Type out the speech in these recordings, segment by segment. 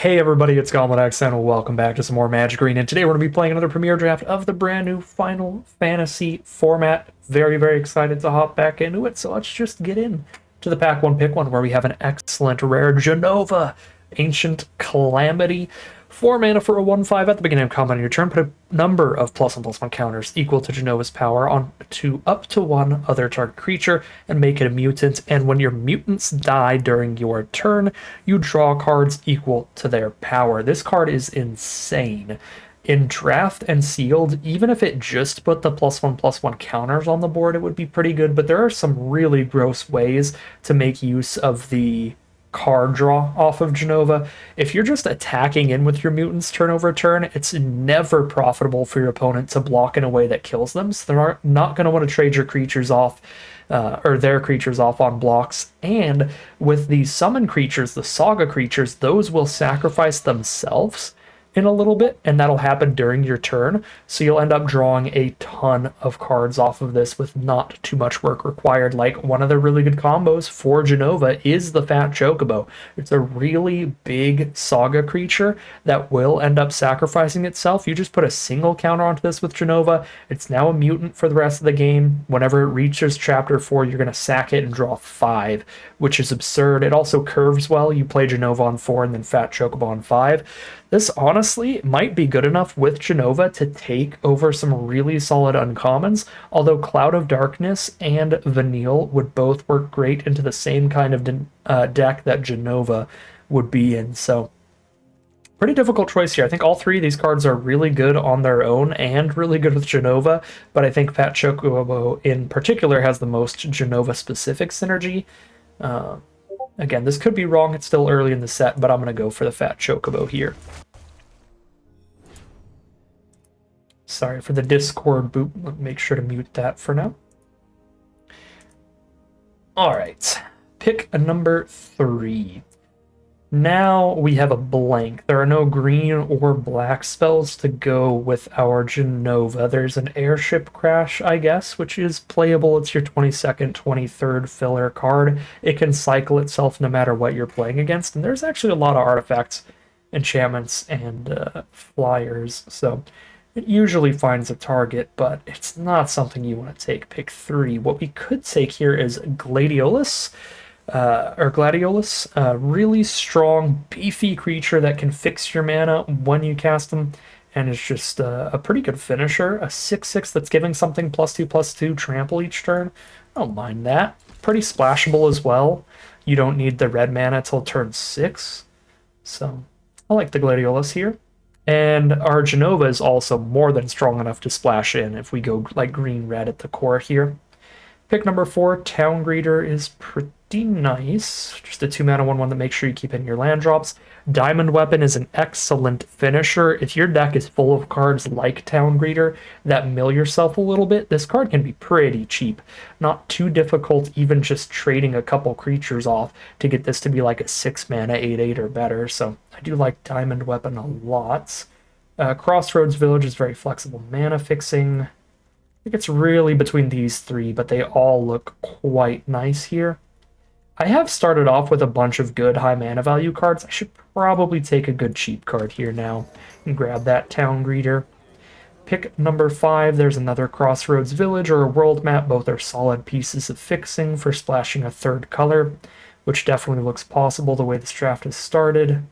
Hey everybody, it's Goblin X and welcome back to some more Magic Green, and today we're going to be playing another premiere draft of the brand new Final Fantasy format. Very excited to hop back into it, so let's just get in to the pack one pick one, where we have an excellent rare JENOVA, Ancient Calamity. 4 mana for a 1/5 at the beginning of combat on your turn. Put a number of +1/+1 counters equal to JENOVA's power on to up to one other target creature and make it a mutant. And when your mutants die during your turn, you draw cards equal to their power. This card is insane. In draft and sealed, even if it just put the +1/+1 counters on the board, it would be pretty good. But there are some really gross ways to make use of the card draw off of JENOVA. If you're just attacking in with your mutants turn over turn, it's never profitable for your opponent to block in a way that kills them. So they're not going to want to trade your creatures off or their creatures off on blocks. And with the summon creatures, the saga creatures, those will sacrifice themselves in a little bit, and that'll happen during your turn. So you'll end up drawing a ton of cards off of this with not too much work required. Like, one of the really good combos for JENOVA is the Fat Chocobo. It's a really big saga creature that will end up sacrificing itself. You just put a single counter onto this with JENOVA. It's now a mutant for the rest of the game. Whenever it reaches chapter 4, you're going to sack it and draw 5, which is absurd. It also curves well. You play JENOVA on 4 and then Fat Chocobo on 5. This honestly might be good enough with JENOVA to take over some really solid uncommons, although Cloud of Darkness and Vanille would both work great into the same kind of deck that JENOVA would be in. So pretty difficult choice here. I think all three of these cards are really good on their own and really good with JENOVA, but I think Fat Chocobo in particular has the most JENOVA specific synergy. Again, this could be wrong. It's still early in the set, but I'm going to go for the Fat Chocobo here. Sorry for the Discord boop. Let me make sure to mute that for now. All right. Pick a number 3. Now we have a blank. There are no green or black spells to go with our JENOVA. There's an airship crash, I guess, which is playable. It's your 22nd, 23rd filler card. It can cycle itself no matter what you're playing against. And there's actually a lot of artifacts, enchantments, and flyers. So it usually finds a target, but it's not something you want to take. Pick 3. What we could take here is Gladiolus. Gladiolus, really strong, beefy creature that can fix your mana when you cast them, and is just a pretty good finisher. A 6/6 that's giving something +2/+2 trample each turn. I don't mind that. Pretty splashable as well. You don't need the red mana till turn 6, so I like the Gladiolus here. And our JENOVA is also more than strong enough to splash in if we go like green-red at the core here. Pick number 4, Town Greeter, is pretty nice. Just a 2-mana 1/1 that makes sure you keep hitting your land drops. Diamond Weapon is an excellent finisher. If your deck is full of cards like Town Greeter that mill yourself a little bit, this card can be pretty cheap. Not too difficult, even just trading a couple creatures off to get this to be like a 6-mana 8/8 or better. So I do like Diamond Weapon a lot. Crossroads Village is very flexible mana fixing. I think it's really between these 3, but they all look quite nice here. I have started off with a bunch of good high mana value cards. I should probably take a good cheap card here now and grab that Town Greeter. Pick number 5. There's another Crossroads Village or a world map. Both are solid pieces of fixing for splashing a 3rd color, which definitely looks possible the way this draft has started.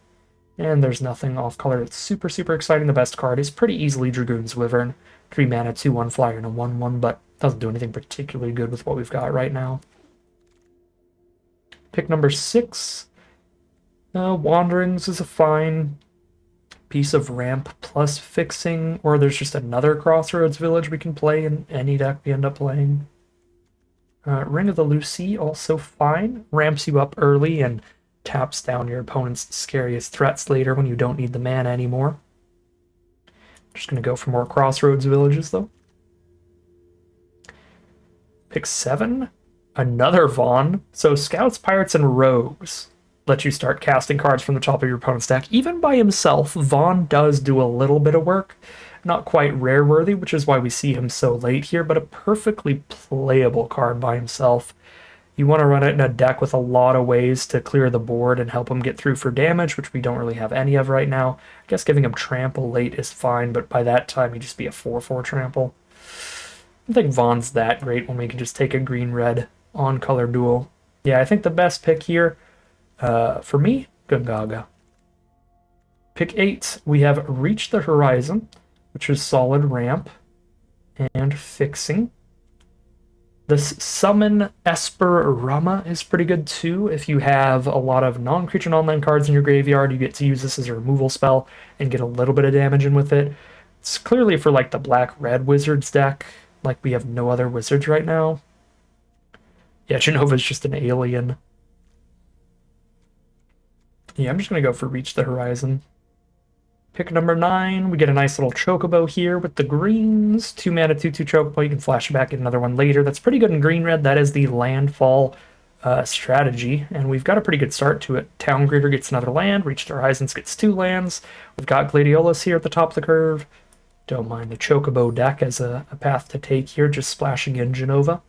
And there's nothing off color that's super exciting. The best card is pretty easily Dragoon's Wyvern. 3 mana, 2/1 flyer, and a 1/1, but doesn't do anything particularly good with what we've got right now. Pick number 6. Wanderings is a fine piece of ramp plus fixing, or there's just another Crossroads Village we can play in any deck we end up playing. Ring of the Lucy, also fine. Ramps you up early and taps down your opponent's scariest threats later when you don't need the mana anymore. Just going to go for more Crossroads Villages, though. Pick 7. Another Vaughn. So Scouts, Pirates, and Rogues let you start casting cards from the top of your opponent's deck. Even by himself, Vaughn does do a little bit of work. Not quite rare-worthy, which is why we see him so late here, but a perfectly playable card by himself. You want to run it in a deck with a lot of ways to clear the board and help him get through for damage, which we don't really have any of right now. I guess giving him trample late is fine, but by that time he'd just be a 4/4 trample. I don't think Vaughn's that great when we can just take a green-red on-color duel. Yeah, I think the best pick here, for me, Gungaga. Pick 8, we have Reach the Horizon, which is solid ramp and fixing. This Summon Esper Rama is pretty good too. If you have a lot of non-creature non-land cards in your graveyard, you get to use this as a removal spell and get a little bit of damage in with it. It's clearly for like the black-red wizards deck. Like we have no other wizards right now. Yeah, JENOVA's just an alien. Yeah, I'm just going to go for Reach the Horizon. Pick number 9, we get a nice little Chocobo here with the greens. 2 mana, 2/2 Chocobo. You can flash it back, get another one later. That's pretty good in green-red. That is the landfall strategy, and we've got a pretty good start to it. Town Greeter gets another land. Reach the Horizons gets 2 lands. We've got Gladiolus here at the top of the curve. Don't mind the Chocobo deck as a path to take here, just splashing in JENOVA.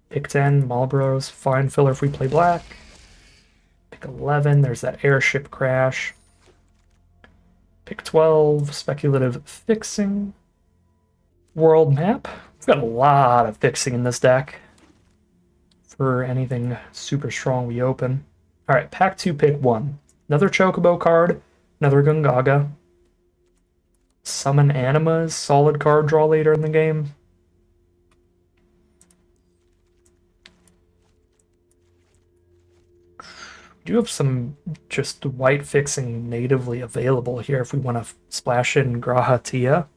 Pick 10, Marlboros, fine filler if we play black. Pick 11, there's that airship crash. Pick 12, speculative fixing. World map. We've got a lot of fixing in this deck. For anything super strong we open. Alright, pack 2, pick 1. Another Chocobo card, another Gungaga. Summon Animas, solid card draw later in the game. We do have some just white fixing natively available here if we want to splash in Grahatia.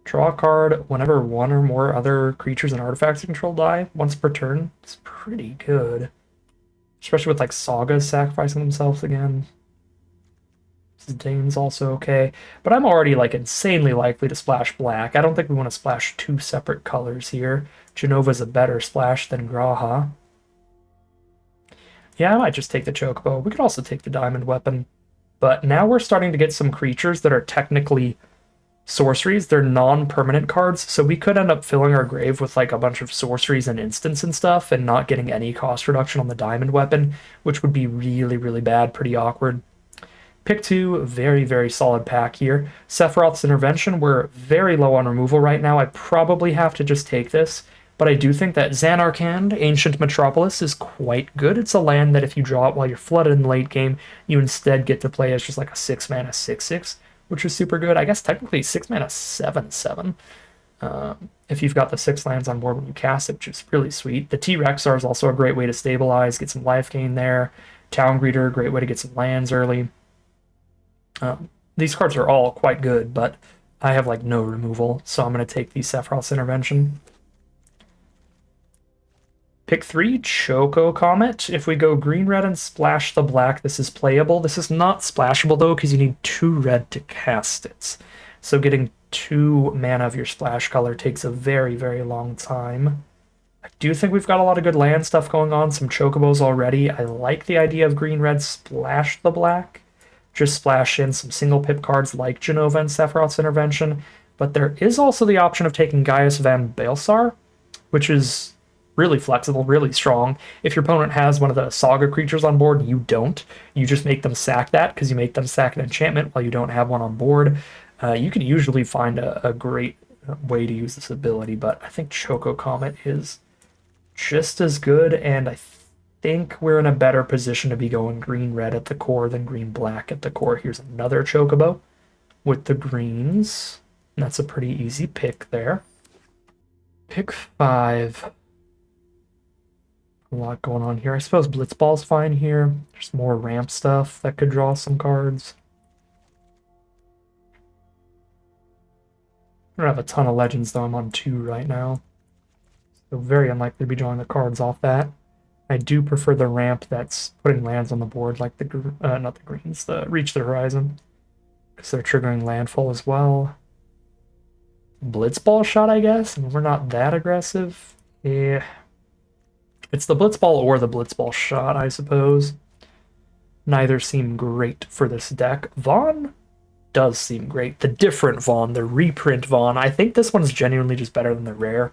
Draw a card whenever one or more other creatures and artifacts you control die once per turn. It's pretty good. Especially with like Sagas sacrificing themselves again. Dane's also okay. But I'm already like insanely likely to splash black. I don't think we want to splash 2 separate colors here. JENOVA's a better splash than Graha. Yeah, I might just take the Chocobo. We could also take the Diamond Weapon. But now we're starting to get some creatures that are technically sorceries. They're non-permanent cards, so we could end up filling our grave with like a bunch of sorceries and instants and stuff and not getting any cost reduction on the Diamond Weapon, which would be really, really bad, pretty awkward. Pick 2, very, very solid pack here. Sephiroth's Intervention, we're very low on removal right now. I probably have to just take this. But I do think that Zanarkand, Ancient Metropolis, is quite good. It's a land that if you draw it while you're flooded in the late game, you instead get to play as just like a 6 mana 6/6, which is super good. I guess technically 6 mana 7/7. If you've got the 6 lands on board when you cast it, which is really sweet. The T-Rexar is also a great way to stabilize, get some life gain there. Town Greeter, great way to get some lands early. These cards are all quite good, but I have like no removal, so I'm going to take the Sephiroth's Intervention. Pick 3, Choco Comet. If we go green, red, and splash the black, this is playable. This is not splashable, though, because you need 2 red to cast it. So getting 2 mana of your splash color takes a very, very long time. I do think we've got a lot of good land stuff going on, some Chocobos already. I like the idea of green, red, splash the black. Just splash in some single pip cards like JENOVA and Sephiroth's Intervention. But there is also the option of taking Gaius Van Baelsar, which is really flexible, really strong. If your opponent has one of the Saga creatures on board, you don't. You just make them sack that because you make them sack an enchantment while you don't have one on board. You can usually find a great way to use this ability, but I think Choco Comet is just as good, and I think we're in a better position to be going green-red at the core than green-black at the core. Here's another Chocobo with the greens. And that's a pretty easy pick there. Pick 5. A lot going on here. I suppose Blitzball's fine here. There's more ramp stuff that could draw some cards. I don't have a ton of legends, though. I'm on 2 right now. So very unlikely to be drawing the cards off that. I do prefer the ramp that's putting lands on the board, like the, not the greens, the Reach the Horizon. Because they're triggering landfall as well. Blitzball shot, I guess? I mean, we're not that aggressive. Yeah. It's the Blitzball or the Blitzball shot, I suppose. Neither seem great for this deck. Vaughn does seem great. The different Vaughn, the reprint Vaughn. I think this one's genuinely just better than the rare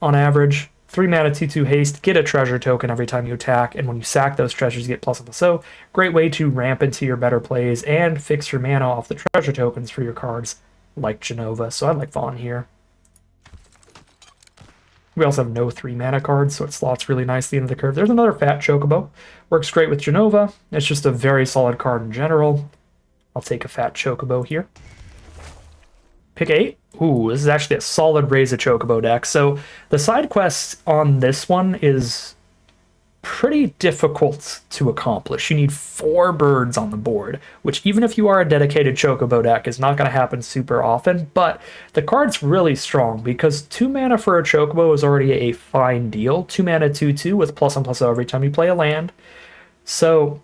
on average. 3 mana, 2/2 haste, get a treasure token every time you attack, and when you sack those treasures, you get +++. Great way to ramp into your better plays and fix your mana off the treasure tokens for your cards, like JENOVA. So I like Vaughn here. We also have no 3 mana cards, so it slots really nicely into the curve. There's another Fat Chocobo. Works great with JENOVA. It's just a very solid card in general. I'll take a Fat Chocobo here. Pick 8. Ooh, this is actually a solid Raise a Chocobo deck. So the side quest on this one is pretty difficult to accomplish. You need 4 birds on the board, which even if you are a dedicated Chocobo deck is not going to happen super often, but the card's really strong because 2 mana for a Chocobo is already a fine deal. 2 mana 2/2 with +1/+0 every time you play a land. So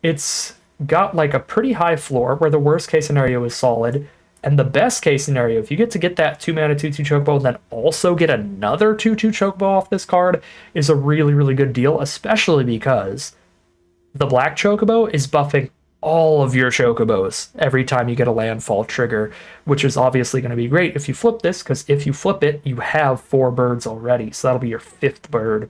it's got like a pretty high floor where the worst case scenario is solid. And the best case scenario, if you get to get that 2 mana 2/2 Chocobo and then also get another 2/2 Chocobo off this card, is a really, really good deal, especially because the black Chocobo is buffing all of your Chocobos every time you get a landfall trigger, which is obviously going to be great if you flip this, because if you flip it, you have 4 birds already, so that'll be your 5th bird.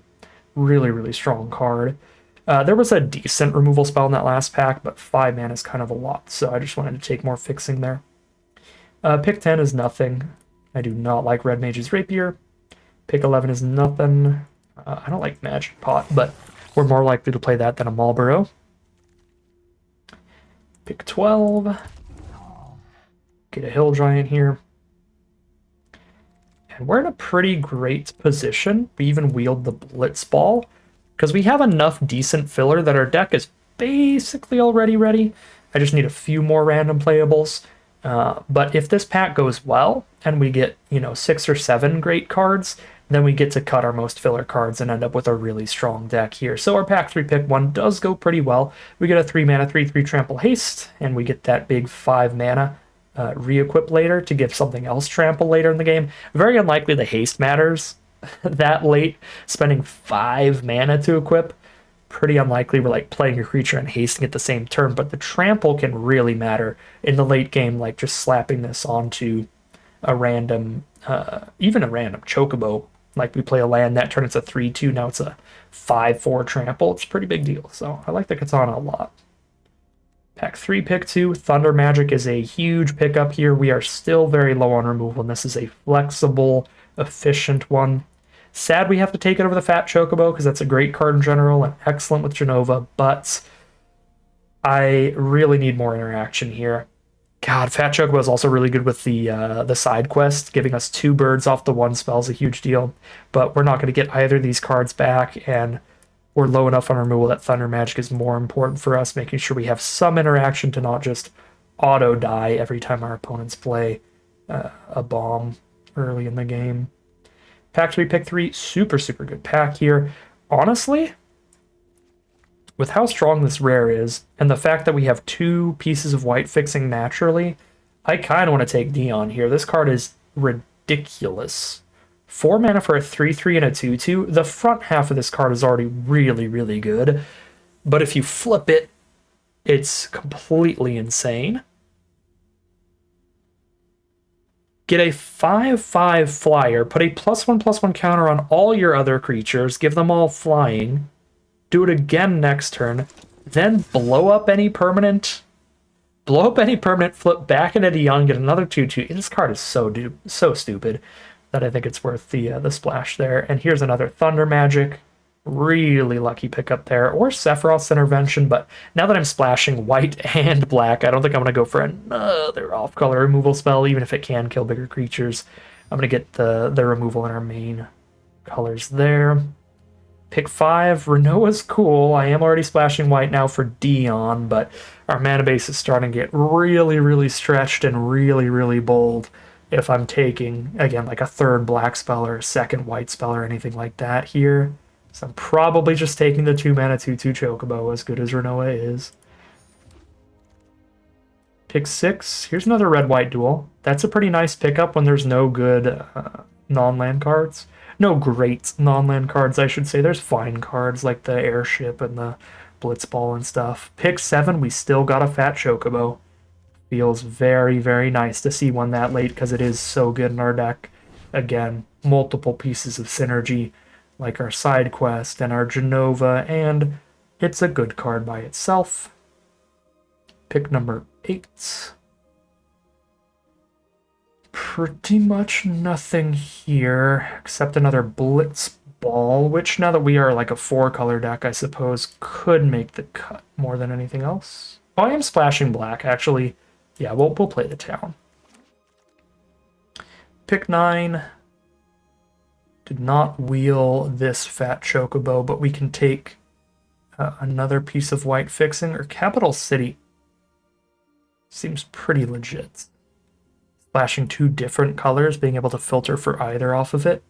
Really, really strong card. There was a decent removal spell in that last pack, but 5 mana is kind of a lot, so I just wanted to take more fixing there. Pick 10 is nothing. I do not like Red Mage's Rapier. Pick 11 is nothing. I don't like Magic Pot, but we're more likely to play that than a Marlboro. Pick 12. Get a Hill Giant here. And we're in a pretty great position. We even wield the Blitz Ball, because we have enough decent filler that our deck is basically already ready. I just need a few more random playables. But if this pack goes well and we get, 6 or 7 great cards, then we get to cut our most filler cards and end up with a really strong deck here. So our pack 3 pick 1 does go pretty well. We get a 3 mana 3/3 trample haste, and we get that big 5 mana re-equip later to give something else trample later in the game. Very unlikely the haste matters that late, spending 5 mana to equip. Pretty unlikely we're like playing a creature and hasting at the same turn, but the trample can really matter in the late game, like just slapping this onto a random, even a random Chocobo. Like we play a land that turn, it's a 3/2, now it's a 5/4 trample. It's a pretty big deal, so I like the Katana a lot. Pack 3 pick 2, Thunder Magic is a huge pickup here. We are still very low on removal, and this is a flexible, efficient one. Sad we have to take it over the Fat Chocobo, because that's a great card in general and excellent with JENOVA, but I really need more interaction here. God, Fat Chocobo is also really good with the side quest. Giving us 2 birds off the 1 spell is a huge deal, but we're not going to get either of these cards back, and we're low enough on removal that Thunder Magic is more important for us, making sure we have some interaction to not just auto-die every time our opponents play a bomb early in the game. Pack 3, pick 3, super, super good pack here. Honestly, with how strong this rare is, and the fact that we have 2 pieces of white fixing naturally, I kind of want to take Dion here. This card is ridiculous. 4 mana for a 3/3 and a 2/2. The front half of this card is already really, really good, but if you flip it, it's completely insane. Get a 5/5 flyer, put a +1/+1 counter on all your other creatures, give them all flying, do it again next turn, then blow up any permanent, flip back into Dion, get another 2/2. This card is so stupid that I think it's worth the splash there. And here's another Thunder Magic. Really lucky pickup there, or Sephiroth's Intervention, but now that I'm splashing white and black, I don't think I'm going to go for another off-color removal spell, even if it can kill bigger creatures. I'm going to get the removal in our main colors there. Pick 5, Renoa's cool. I am already splashing white now for Dion, but our mana base is starting to get really, really stretched and really, really bold if I'm taking, again, like a 3rd black spell or a 2nd white spell or anything like that here. So I'm probably just taking the 2 mana 2/2 Chocobo, as good as Renoa is. Pick 6. Here's another red-white duel. That's a pretty nice pickup when there's no good non-land cards. No great non-land cards, I should say. There's fine cards like the Airship and the Blitzball and stuff. Pick 7. We still got a Fat Chocobo. Feels very, very nice to see one that late, because it is so good in our deck. Again, multiple pieces of synergy. like our side quest and our Genova, and it's a good card by itself. Pick number 8. Pretty much nothing here except another Blitz Ball, which now that we are like a 4-color deck, I suppose could make the cut more than anything else. Oh, I am splashing black, actually. Yeah, we'll play the town. Pick 9. Did not wheel this fat chocobo, but we can take another piece of white fixing, or Capital City. Seems pretty legit. Splashing 2 different colors, being able to filter for either off of it.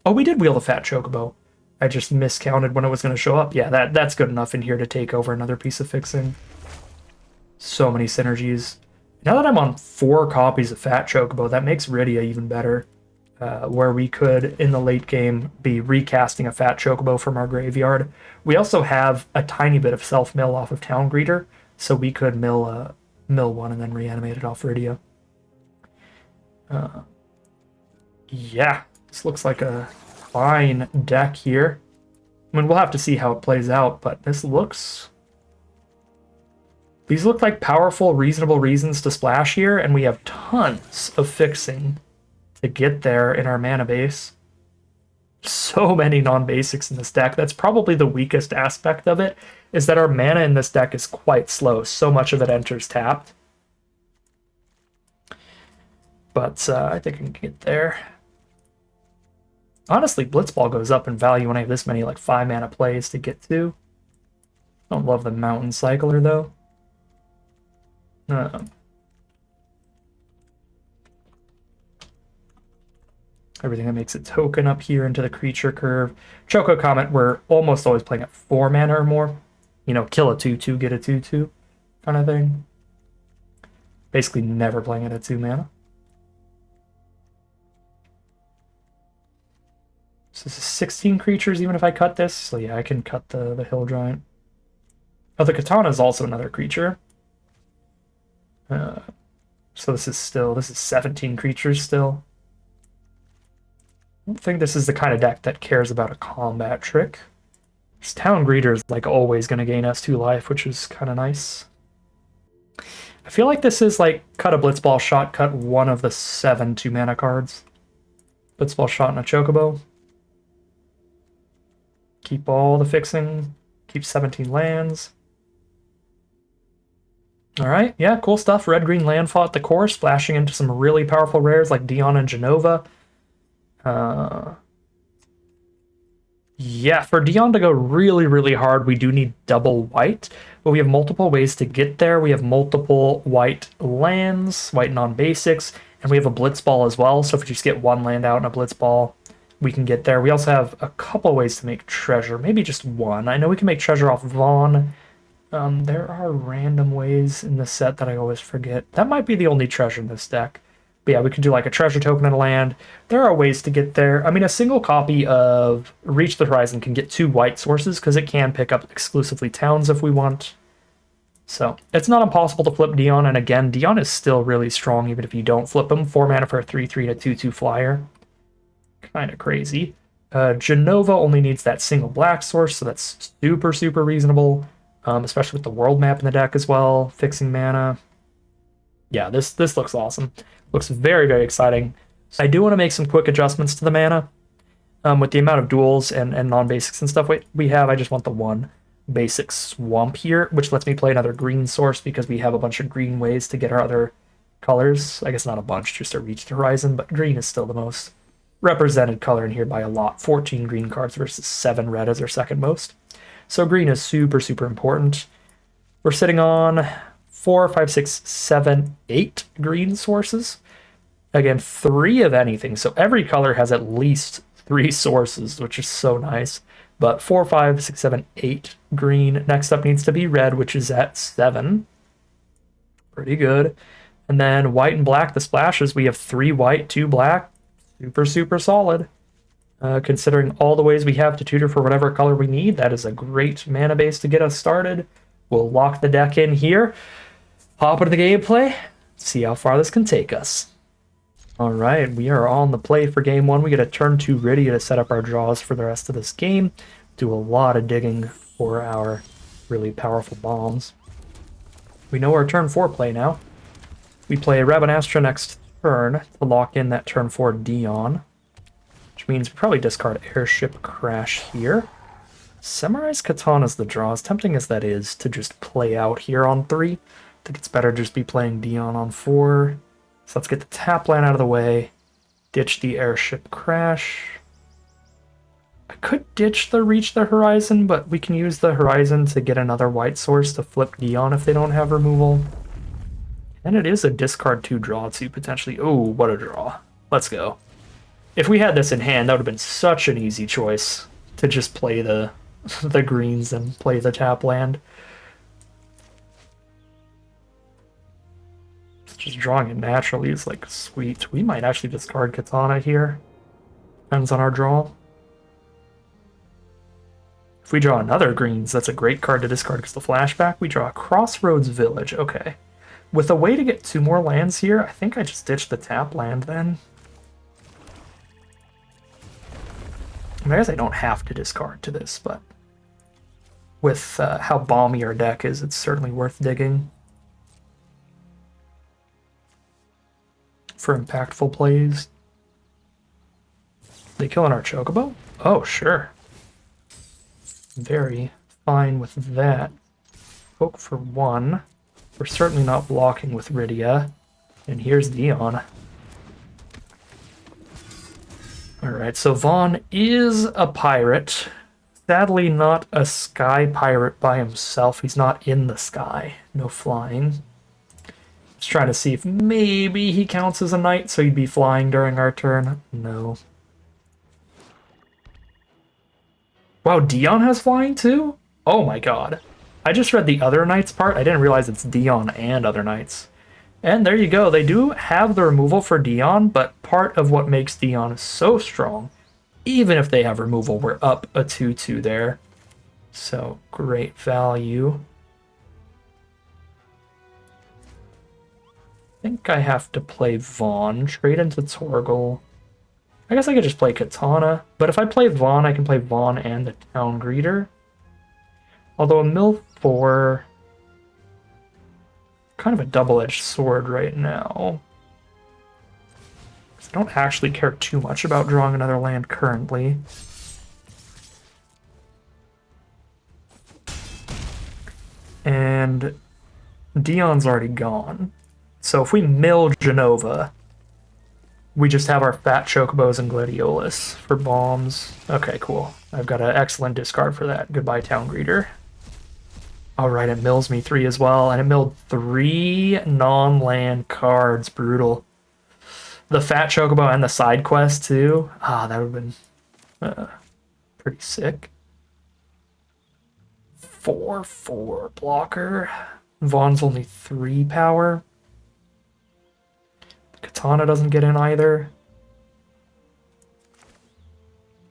Oh, we did wheel the fat chocobo. I just miscounted when it was going to show up. Yeah, that's good enough in here to take over another piece of fixing. So many synergies. Now that I'm on 4 copies of fat chocobo, that makes Rydia even better. Where we could, in the late game, be recasting a fat chocobo from our graveyard. We also have a tiny bit of self-mill off of Town Greeter, so we could mill one and then reanimate it off Rydia. Yeah, this looks like a fine deck here. I mean, we'll have to see how it plays out, but this looks... These look like powerful, reasonable reasons to splash here, and we have tons of fixing to get there in our mana base. So many non-basics in this deck. That's probably the weakest aspect of it, is that our mana in this deck is quite slow. So much of it enters tapped. But I think I can get there. Honestly, Blitzball goes up in value when I have this many like 5-mana plays to get to. Don't love the Mountain Cycler, though. Everything that makes a token up here into the creature curve. Choco Comet, we're almost always playing at 4 mana or more. You know, kill a 2/2, get a 2/2 kind of thing. Basically never playing at a 2 mana. So this is 16 creatures even if I cut this. So yeah, I can cut the Hill Giant. Oh, the Katana is also another creature. So this is 17 creatures still. I don't think this is the kind of deck that cares about a combat trick. This Town Greeter is like always going to gain us 2 life, which is kind of nice. I feel like this is like cut a Blitzball shot, cut one of the 7 2-mana cards. Blitzball shot and a Chocobo. Keep all the fixing. Keep 17 lands. Alright, yeah, cool stuff. Red-green land fought at the core, splashing into some really powerful rares like Dion and Genova. Yeah, for Dion to go really, really hard, we do need double white, but we have multiple ways to get there. We have multiple white lands, white non-basics, and we have a Blitzball as well, so if we just get 1 land out and a Blitzball, we can get there. We also have a couple ways to make treasure, maybe just 1. I know we can make treasure off Vaughn. There are random ways in the set that I always forget. That might be the only treasure in this deck. But yeah, we could do like a treasure token in a land. There are ways to get there. I mean, a single copy of Reach the Horizon can get 2 white sources because it can pick up exclusively towns if we want. So it's not impossible to flip Dion. And again, Dion is still really strong even if you don't flip him. 4 mana for a 3/3 and a 2/2 flyer. Kind of crazy. Genova only needs that single black source, so that's super, super reasonable. Especially with the world map in the deck as well, fixing mana. Yeah, this looks awesome. Looks very, very exciting. I do want to make some quick adjustments to the mana. With the amount of duels and non-basics and stuff we have, I just want the 1 basic swamp here, which lets me play another green source because we have a bunch of green ways to get our other colors. I guess not a bunch, just to Reach the Horizon, but green is still the most represented color in here by a lot. 14 green cards versus 7 red as our second most. So green is super, super important. We're sitting on 4, 5, 6, 7, 8 green sources. Again, 3 of anything. So every color has at least 3 sources, which is so nice. But 4, 5, 6, 7, 8 green. Next up needs to be red, which is at 7. Pretty good. And then white and black, the splashes. We have 3 white, 2 black. Super, super solid. Considering all the ways we have to tutor for whatever color we need, that is a great mana base to get us started. We'll lock the deck in here, hop into the gameplay, see how far this can take us. All right, we are on the play for game one. We get a turn two Rydia to set up our draws for the rest of this game. Do a lot of digging for our really powerful bombs. We know our turn four play now. We play Rabanastra next turn to lock in that turn four Dion, which means we probably discard Airship Crash here. Samurai's Katana's the draw, as tempting as that is to just play out here on 3. I think it's better just be playing Dion on 4. So let's get the tap land out of the way, ditch the Airship Crash. I could ditch the Reach the Horizon, but we can use the Horizon to get another white source to flip Dion if they don't have removal. And it is a discard 2 draw too, potentially. Oh, what a draw. Let's go. If we had this in hand, that would have been such an easy choice to just play the greens and play the tap land. Just drawing it naturally is like sweet. We might actually discard Katana here. Depends on our draw. If we draw another greens, that's a great card to discard because the flashback. We draw Crossroads Village. Okay. With a way to get 2 more lands here, I think I just ditched the tap land then. I guess I don't have to discard to this, but with how balmy our deck is, it's certainly worth digging for impactful plays. They killing our Chocobo? Oh, sure. Very fine with that. Poke for 1. We're certainly not blocking with Rydia. And here's Dion. Alright, so Vaughn is a pirate. Sadly not a sky pirate by himself. He's not in the sky. No flying. Just trying to see if maybe he counts as a knight, so he'd be flying during our turn. No. Wow, Dion has flying too? Oh my god. I just read the other knights part. I didn't realize it's Dion and other knights. And there you go. They do have the removal for Dion, but part of what makes Dion so strong, even if they have removal, we're up a 2-2 there. So, great value. I think I have to play Vaughn, trade into Torgal. I guess I could just play Katana, but if I play Vaughn, I can play Vaughn and the Town Greeter. Although a mill 4, kind of a double-edged sword right now. I don't actually care too much about drawing another land currently. And Dion's already gone. So if we mill JENOVA, we just have our fat Chocobos and Gladiolus for bombs. Okay, cool. I've got an excellent discard for that. Goodbye, Town Greeter. Alright, it mills me 3 as well, and it milled 3 non-land cards. Brutal. The Fat Chocobo and the side quest, too. Ah, that would have been pretty sick. 4/4 blocker. Vaughn's only 3 power. Katana doesn't get in either.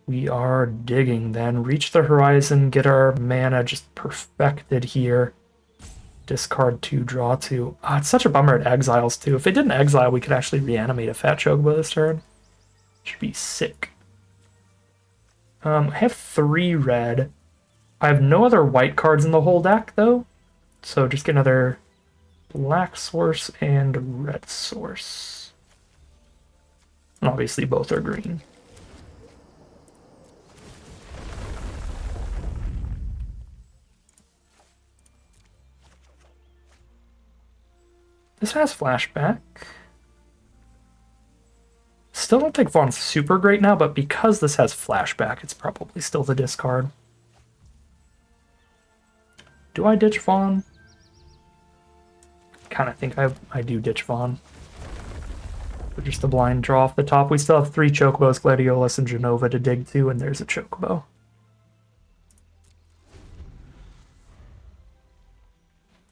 We are digging then. Reach the Horizon, get our mana just perfected here. Discard 2, draw 2. Ah, it's such a bummer it exiles too. If it didn't exile, we could actually reanimate a Fat Chocobo this turn. Should be sick. I have 3 red. I have no other white cards in the whole deck though. So just get another black source and red source. And obviously both are green. This has flashback. Still don't think Vaughn's super great now, but because this has flashback, it's probably still the discard. Do I ditch Vaughn? Kind of think I do ditch Vaughn. But just a blind draw off the top. We still have 3 Chocobos, Gladiolus, and JENOVA to dig to, and there's a Chocobo.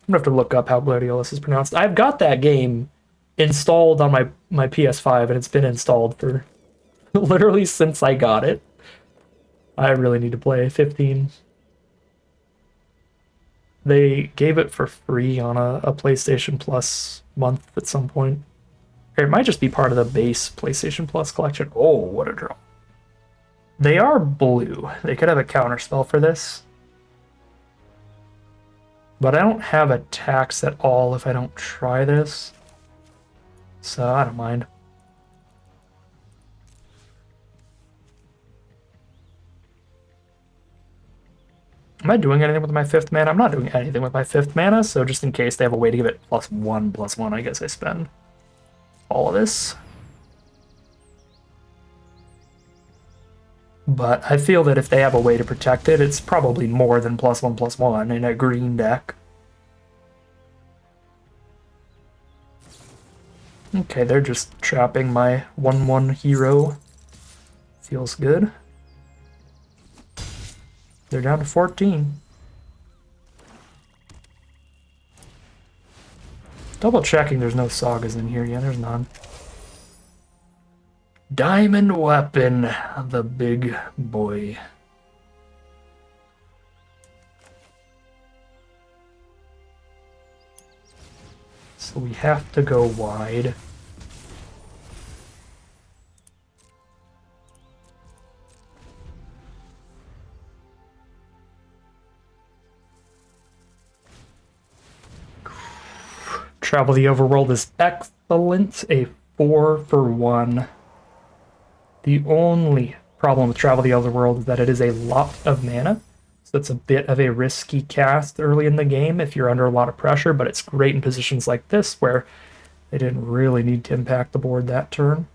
I'm gonna have to look up how Gladiolus is pronounced. I've got that game installed on my PS5, and it's been installed for literally since I got it. I really need to play 15. They gave it for free on a PlayStation Plus month at some point. Or it might just be part of the base PlayStation Plus collection. Oh, what a draw. They are blue. They could have a counterspell for this. But I don't have attacks at all if I don't try this. So I don't mind. Am I doing anything with my 5th mana? I'm not doing anything with my 5th mana, so just in case they have a way to give it +1/+1, I guess I spend all of this. But I feel that if they have a way to protect it, it's probably more than +1/+1 in a green deck. Okay, they're just trapping my 1/1 hero. Feels good. They're down to 14. Double checking there's no sagas in here. Yeah, there's none. Diamond Weapon, the big boy. So we have to go wide. Travel the Overworld is excellent. A 4-for-1. The only problem with Travel the Overworld is that it is a lot of mana. So it's a bit of a risky cast early in the game if you're under a lot of pressure, but it's great in positions like this where they didn't really need to impact the board that turn.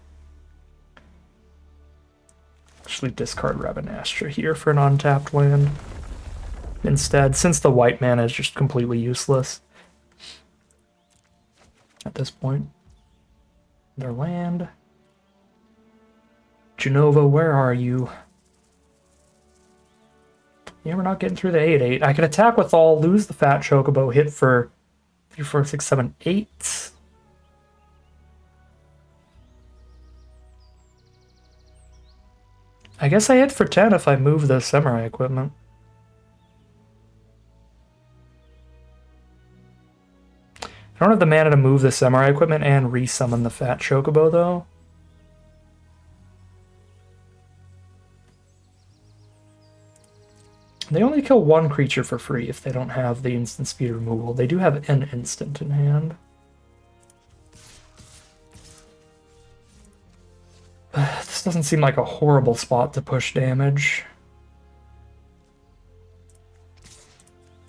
Actually discard Rabanastra here for an untapped land instead, since the white mana is just completely useless at this point. Their land. JENOVA, where are you? Yeah, we're not getting through the 8/8. I can attack with all, lose the Fat Chocobo, hit for 3, 4, 6, 7, 8. I guess I hit for 10 if I move the Samurai equipment. I don't have the mana to move the Samurai equipment and resummon the Fat Chocobo, though. They only kill one creature for free if they don't have the instant speed removal. They do have an instant in hand. This doesn't seem like a horrible spot to push damage.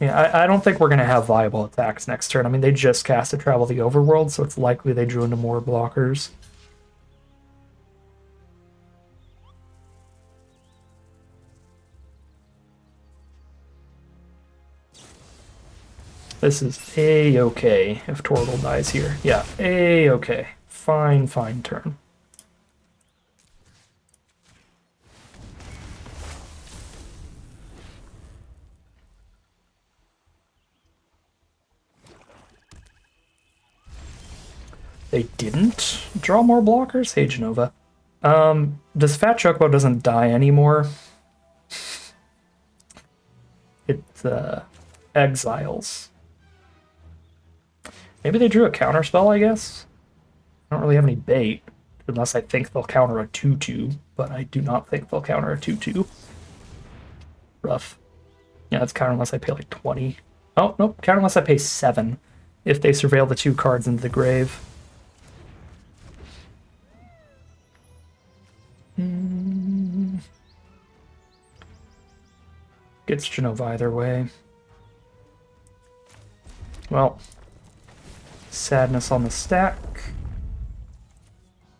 Yeah, I don't think we're going to have viable attacks next turn. I mean, they just cast to Travel the Overworld, so it's likely they drew into more blockers. This is A-okay if Torgal dies here. Yeah, A-okay. Fine, fine turn. They didn't draw more blockers? Hey, JENOVA. This Fat Chocobo doesn't die anymore. It exiles. Maybe they drew a counterspell, I guess? I don't really have any bait, unless I think they'll counter a 2/2, but I do not think they'll counter a 2/2. Rough. Yeah, it's counter unless I pay like 20. Oh, nope, counter unless I pay 7 if they surveil the 2 cards into the grave. Gets JENOVA either way. Well, sadness on the stack.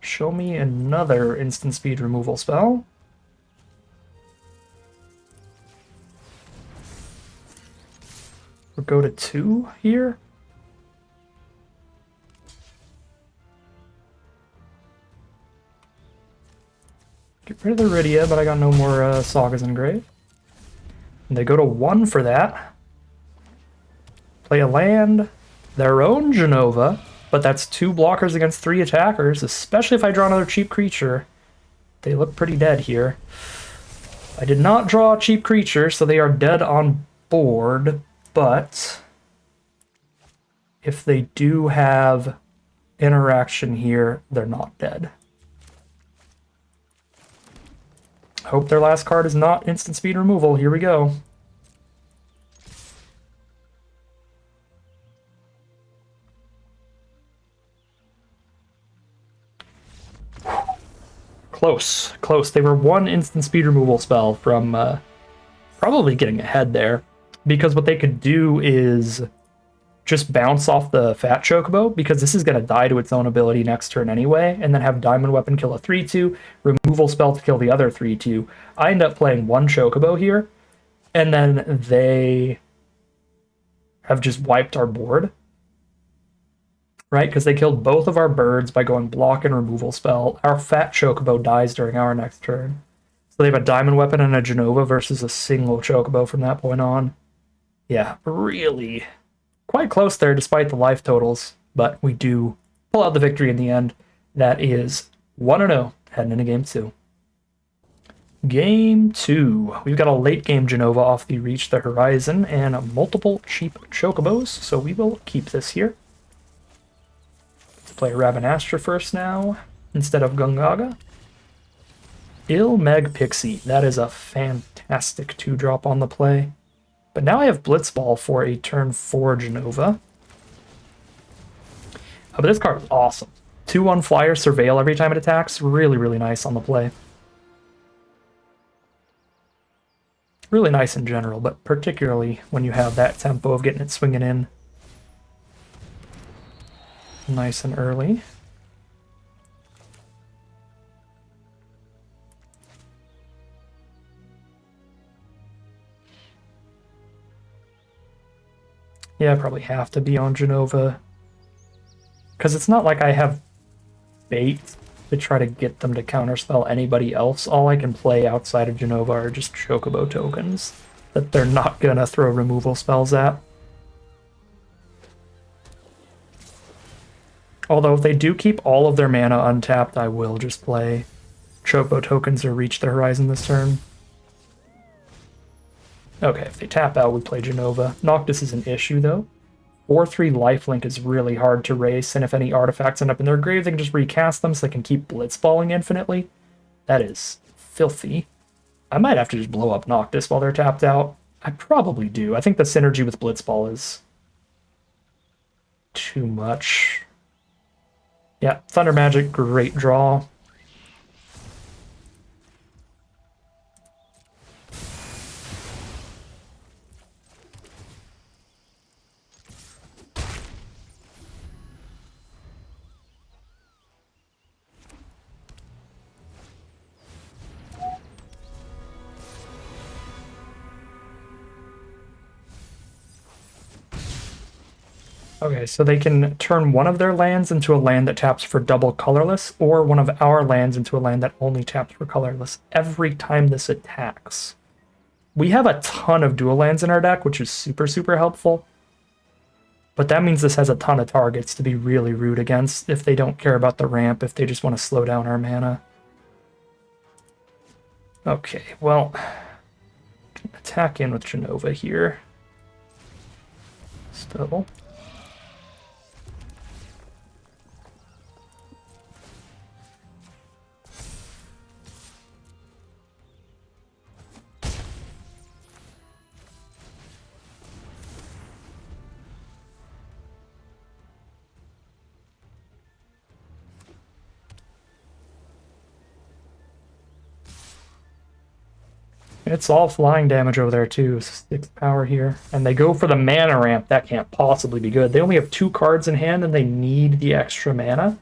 Show me another instant speed removal spell. We'll go to 2 here. Get rid of the Rydia, but I got no more Sagas in grave. And they go to 1 for that. Play a land, their own JENOVA, but that's 2 blockers against 3 attackers, especially if I draw another cheap creature. They look pretty dead here. I did not draw a cheap creature, so they are dead on board, but if they do have interaction here, they're not dead. Hope their last card is not instant speed removal. Here we go. Close, close. They were one instant speed removal spell from probably getting ahead there, because what they could do is just bounce off the Fat Chocobo, because this is going to die to its own ability next turn anyway, and then have Diamond Weapon kill a 3-2, removal spell to kill the other 3-2. I end up playing one Chocobo here, and then they have just wiped our board. Right, because they killed both of our birds by going block and removal spell. Our Fat Chocobo dies during our next turn. So they have a Diamond Weapon and a JENOVA versus a single Chocobo from that point on. Yeah, really quite close there despite the life totals, but we do pull out the victory in the end. That is 1-0 heading into game 2. Game 2. We've got a late game JENOVA off the Reach the Horizon and multiple cheap Chocobos, so we will keep this here. Let's play Rabanastra first now instead of Gungaga. Ilmeg Pixie. That is a fantastic 2-drop on the play. But now I have Blitzball for a turn 4 JENOVA. But this card is awesome. 2-1 flyer, surveil every time it attacks. Really, really nice on the play. Really nice in general, but particularly when you have that tempo of getting it swinging in nice and early. Yeah, I probably have to be on JENOVA. Because it's not like I have bait to try to get them to counterspell anybody else. All I can play outside of JENOVA are just Chocobo tokens that they're not gonna throw removal spells at. Although if they do keep all of their mana untapped, I will just play Chocobo tokens or Reach the Horizon this turn. Okay, if they tap out, we play JENOVA. Noctis is an issue, though. 4-3 lifelink is really hard to race, and if any artifacts end up in their grave, they can just recast them so they can keep blitzballing infinitely. That is filthy. I might have to just blow up Noctis while they're tapped out. I probably do. I think the synergy with blitzball is too much. Yeah, Thunder Magic, great draw. Okay, so they can turn one of their lands into a land that taps for double colorless, or one of our lands into a land that only taps for colorless every time this attacks. We have a ton of dual lands in our deck, which is super, super helpful. But that means this has a ton of targets to be really rude against if they don't care about the ramp, if they just want to slow down our mana. Okay, well, attack in with JENOVA here. Still. It's all flying damage over there too, 6 power here. And they go for the mana ramp. That can't possibly be good. They only have 2 cards in hand and they need the extra mana.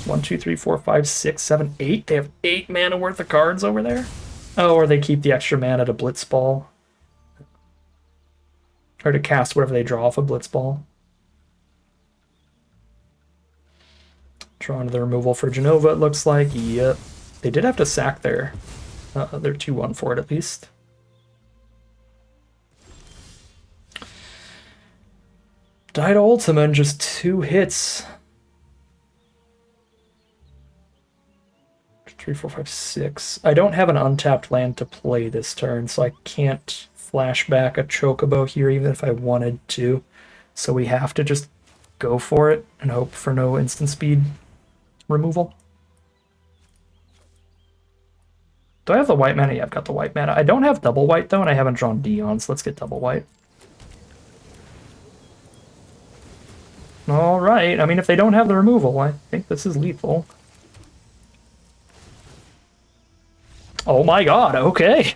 1, 2, 3, 4, 5, 6, 7, 8. They have 8 mana worth of cards over there. Oh, or they keep the extra mana to Blitzball. Or to cast whatever they draw off a Blitzball. Draw into the removal for JENOVA, it looks like. Yep. They did have to sack their 2-1 for it at least. Died Ultima in just 2 hits. 3, 4, 5, 6. I don't have an untapped land to play this turn, so I can't flash back a Chocobo here even if I wanted to. So we have to just go for it and hope for no instant speed removal. Do I have the white mana? Yeah, I've got the white mana. I don't have double white, though, and I haven't drawn Dion, so let's get double white. All right. I mean, if they don't have the removal, I think this is lethal. Oh my god, okay.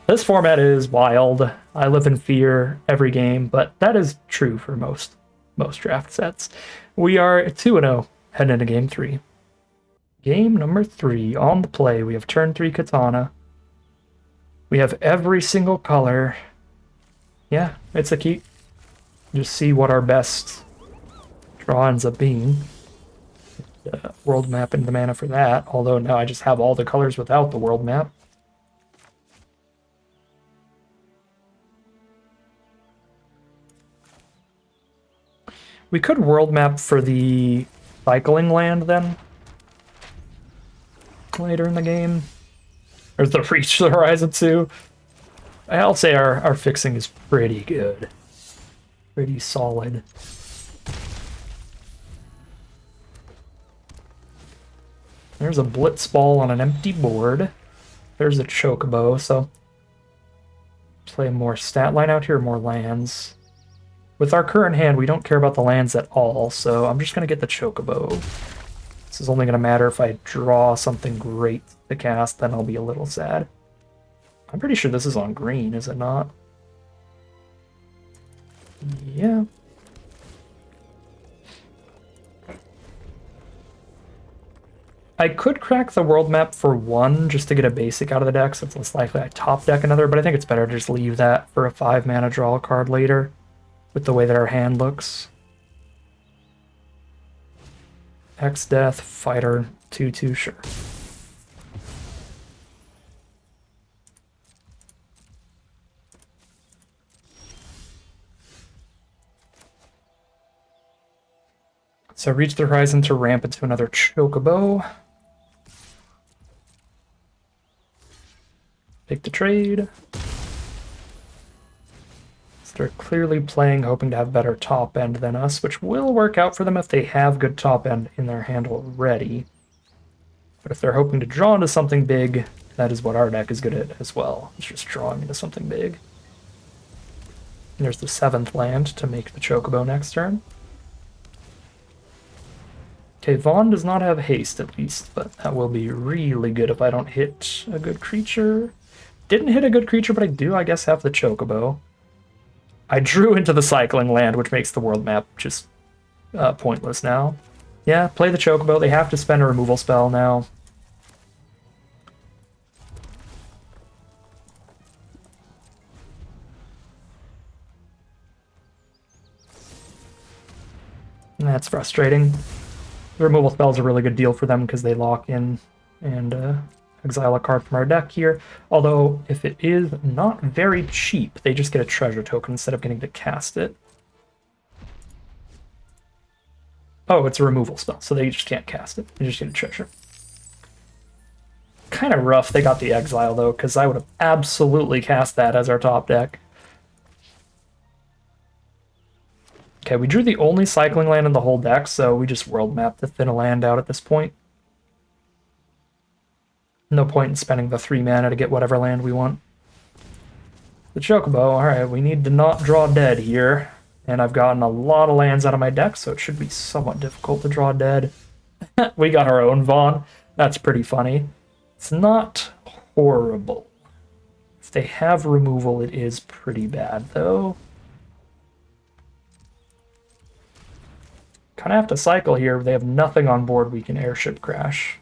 This format is wild. I live in fear every game, but that is true for most draft sets. We are 2-0 heading into game 3. Game number 3 on the play. We have turn 3 Katana. We have every single color. Yeah, it's a keep. Just see what our best draw ends up being. World map and the mana for that, although now I just have all the colors without the world map. We could world map for the cycling land then. Later in the game. Or the Reach the Horizon 2. I'll say our fixing is pretty good. Pretty solid. There's a Blitz Ball on an empty board. There's a Chocobo, so play more stat line out here, more lands. With our current hand, we don't care about the lands at all, so I'm just going to get the Chocobo. This is only going to matter if I draw something great to cast, then I'll be a little sad. I'm pretty sure this is on green, is it not? Yeah. I could crack the world map for 1 just to get a basic out of the deck, so it's less likely I top deck another, but I think it's better to just leave that for a 5 mana draw card later with the way that our hand looks. X Death, Fighter, 2/2, sure. So reach the horizon to ramp into another Chocobo. Take the trade. So they're clearly playing, hoping to have better top end than us, which will work out for them if they have good top end in their hand already. But if they're hoping to draw into something big, that is what our deck is good at as well. It's just drawing into something big. And there's the 7th land to make the Chocobo next turn. Okay, Vaughn does not have haste at least, but that will be really good if I don't hit a good creature. Didn't hit a good creature, but I do, I guess, have the Chocobo. I drew into the cycling land, which makes the world map just pointless now. Yeah, play the Chocobo. They have to spend a removal spell now. And that's frustrating. The removal spell is a really good deal for them because they lock in and exile a card from our deck here. Although, if it is not very cheap, they just get a treasure token instead of getting to cast it. Oh, it's a removal spell, so they just can't cast it. They just get a treasure. Kind of rough they got the exile, though, because I would have absolutely cast that as our top deck. Okay, we drew the only cycling land in the whole deck, so we just world mapped the thin a land out at this point. No point in spending the 3 mana to get whatever land we want. The Chocobo, alright, we need to not draw dead here. And I've gotten a lot of lands out of my deck, so it should be somewhat difficult to draw dead. We got our own Vaughn. That's pretty funny. It's not horrible. If they have removal, it is pretty bad, though. Kind of have to cycle here. They have nothing on board we can airship crash.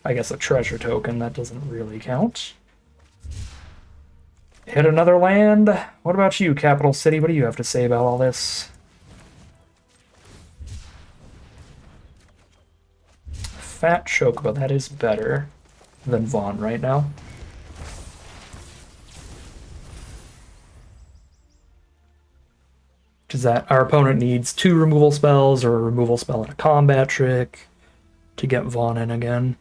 I guess a treasure token, that doesn't really count. Hit another land. What about you, Capital City? What do you have to say about all this? Fat Chocobo, that is better than Vaughn right now. Which is that our opponent needs 2 removal spells or a removal spell and a combat trick to get Vaughn in again.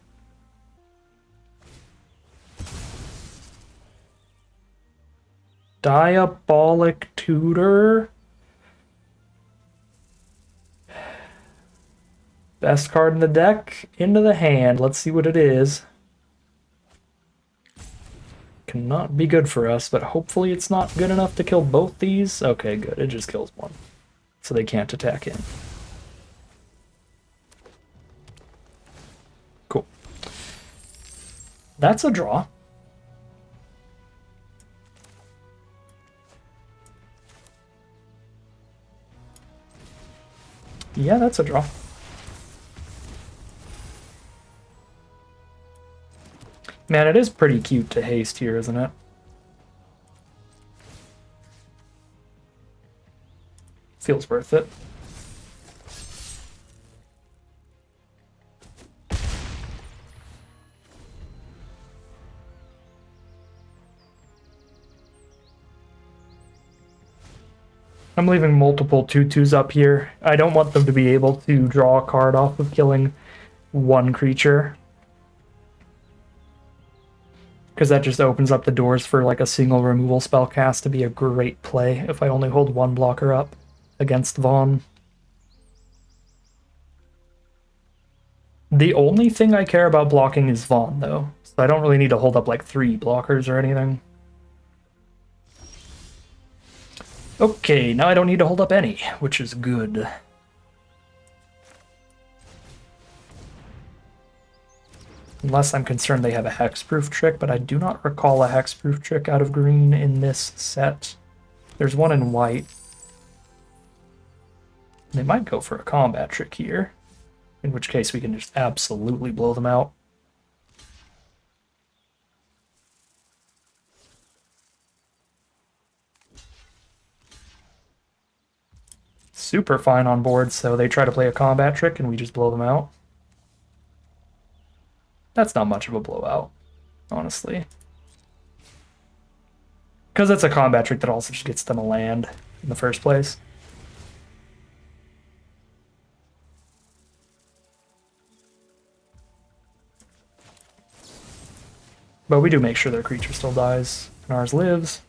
Diabolic Tutor. Best card in the deck, into the hand. Let's see what it is. Cannot be good for us, but hopefully it's not good enough to kill both these. Okay, good. It just kills one. So they can't attack in. Cool. That's a draw. Yeah, that's a draw. Man, it is pretty cute to haste here, isn't it? Feels worth it. I'm leaving multiple 2/2s up here. I don't want them to be able to draw a card off of killing one creature, because that just opens up the doors for like a single removal spell cast to be a great play if I only hold one blocker up against Vaughn. The only thing I care about blocking is Vaughn, though, so I don't really need to hold up like 3 blockers or anything. Okay, now I don't need to hold up any, which is good. Unless I'm concerned they have a hexproof trick, but I do not recall a hexproof trick out of green in this set. There's one in white. They might go for a combat trick here, in which case we can just absolutely blow them out. Super fine on board, so they try to play a combat trick and we just blow them out. That's not much of a blowout, honestly. Because it's a combat trick that also just gets them a land in the first place. But we do make sure their creature still dies and ours lives.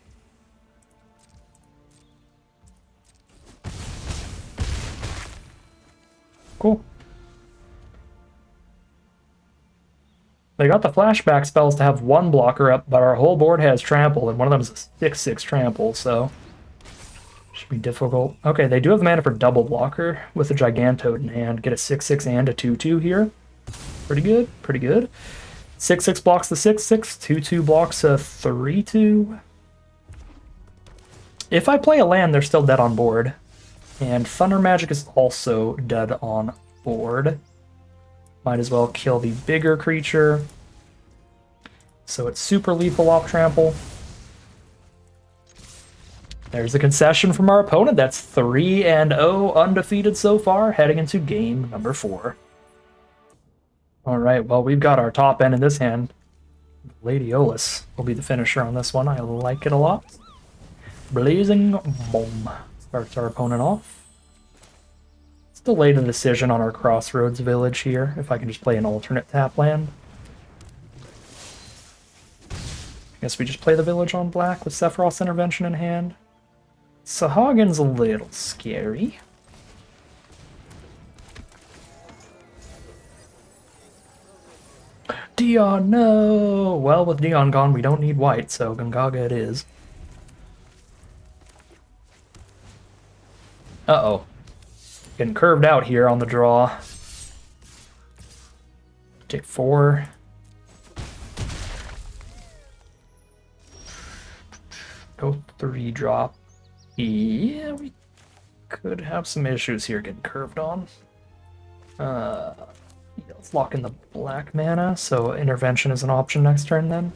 Cool. They got the flashback spells to have one blocker up, but our whole board has trample, and one of them is a 6/6 trample, so should be difficult. Okay, they do have mana for double blocker with a Gigantode in hand. Get a 6/6 and a 2/2 here. Pretty good, pretty good. 6/6 blocks the 6/6, 2/2 blocks a 3/2. If I play a land, they're still dead on board. And Thunder Magic is also dead on board. Might as well kill the bigger creature. So it's super lethal off trample. There's a concession from our opponent. That's 3-0 undefeated so far, heading into game number 4. All right, well, we've got our top end in this hand. Lady Olus will be the finisher on this one. I like it a lot. Blazing Bomb starts our opponent off. Let's delay the decision on our Crossroads Village here, if I can just play an alternate tap land. I guess we just play the Village on black with Sephiroth's Intervention in hand. Sahagins a little scary. Dion, no! Well, with Dion gone, we don't need white, so Gungaga it is. Uh-oh. Getting curved out here on the draw. Take 4. Go 3 drop. Yeah, we could have some issues here getting curved on. Yeah, let's lock in the black mana, so Intervention is an option next turn then.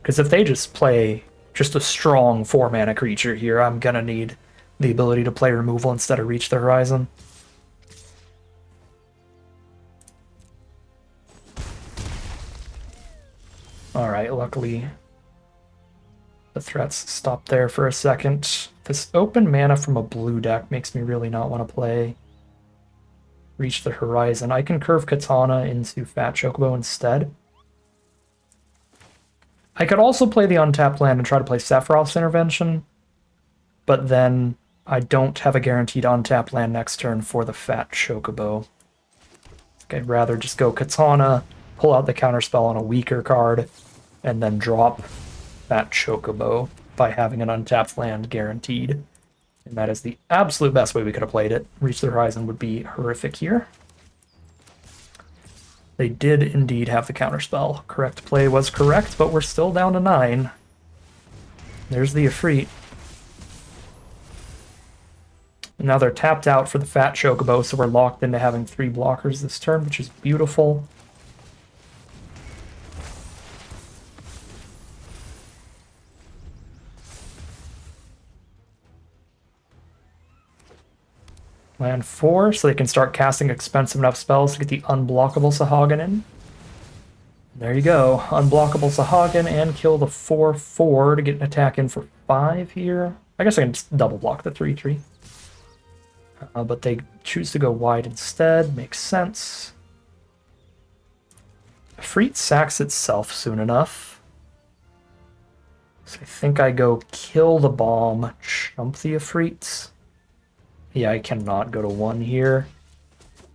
Because if they just play just a strong 4-mana creature here, I'm gonna need the ability to play removal instead of Reach the Horizon. Alright, luckily the threats stopped there for a second. This open mana from a blue deck makes me really not want to play Reach the Horizon. I can curve Katana into Fat Chocobo instead. I could also play the untapped land and try to play Sephiroth's Intervention, but then I don't have a guaranteed untap land next turn for the Fat Chocobo. I'd rather just go Katana, pull out the counterspell on a weaker card, and then drop Fat Chocobo by having an untapped land guaranteed. And that is the absolute best way we could have played it. Reach the Horizon would be horrific here. They did indeed have the counterspell. Correct play was correct, but we're still down to 9. There's the Ifrit. Now they're tapped out for the Fat Chocobo, so we're locked into having 3 blockers this turn, which is beautiful. Land 4, so they can start casting expensive enough spells to get the unblockable Sahagin in. There you go. Unblockable Sahagin and kill the 4/4 to get an attack in for 5 here. I guess I can just double block the 3/3. But they choose to go wide instead. Makes sense. Ifrit sacks itself soon enough. So I think I go kill the bomb, chump the Ifrits. Yeah, I cannot go to 1 here.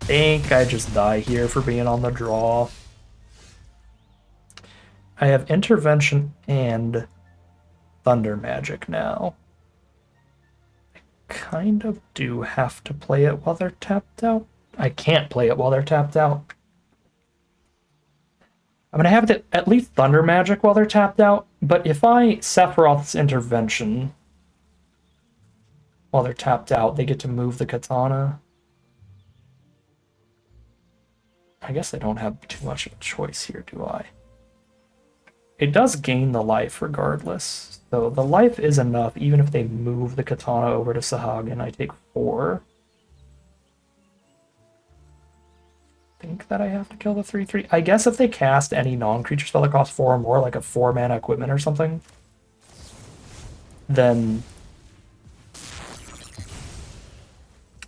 I think I just die here for being on the draw. I have Intervention and Thunder Magic now. I kind of do have to play it while they're tapped out. I can't play it while they're tapped out. I'm going to have to at least Thunder Magic while they're tapped out, but if I Sephiroth's Intervention while they're tapped out, they get to move the Katana. I guess I don't have too much of a choice here, do I? It does gain the life regardless. So the life is enough, even if they move the Katana over to Sahagin. I take 4. I think that I have to kill the 3/3. I guess if they cast any non-creature spell that costs 4 or more, like a 4-mana equipment or something, then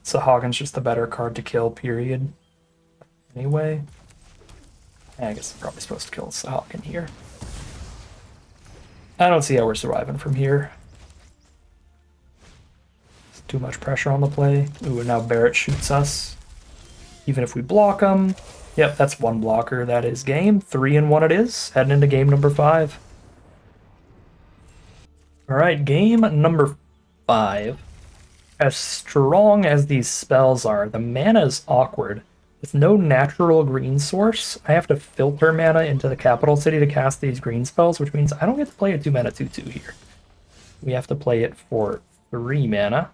Sahagin's just the better card to kill, period. Anyway, I guess I'm probably supposed to kill Sahagin here. I don't see how we're surviving from here. It's too much pressure on the play. Ooh, and now Barrett shoots us. Even if we block him. Yep, that's 1 blocker. That is game. 3-1 it is. Heading into game number 5. Alright, game number 5. As strong as these spells are, the mana is awkward. With no natural green source, I have to filter mana into the capital city to cast these green spells, which means I don't get to play a 2-mana 2/2 here. We have to play it for 3 mana,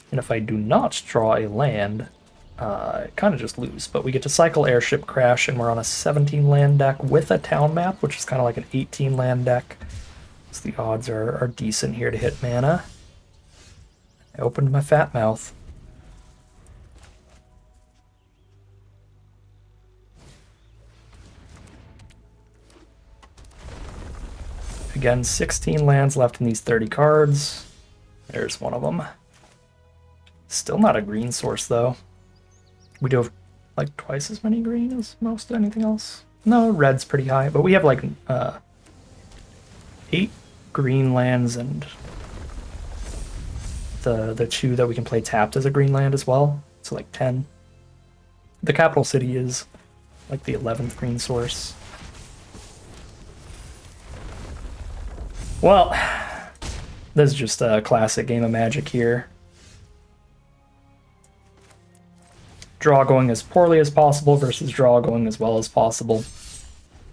and if I do not draw a land, I kind of just lose. But we get to cycle Airship Crash, and we're on a 17 land deck with a town map, which is kind of like an 18 land deck. So the odds are decent here to hit mana. I opened my fat mouth. Again, 16 lands left in these 30 cards. There's one of them. Still not a green source, though. We do have, like, twice as many green as most anything else. No, red's pretty high, but we have, like, 8 green lands and the 2 that we can play tapped as a green land as well. So, like, 10. The capital city is, like, the 11th green source. Well, this is just a classic game of Magic here. Draw going as poorly as possible versus draw going as well as possible.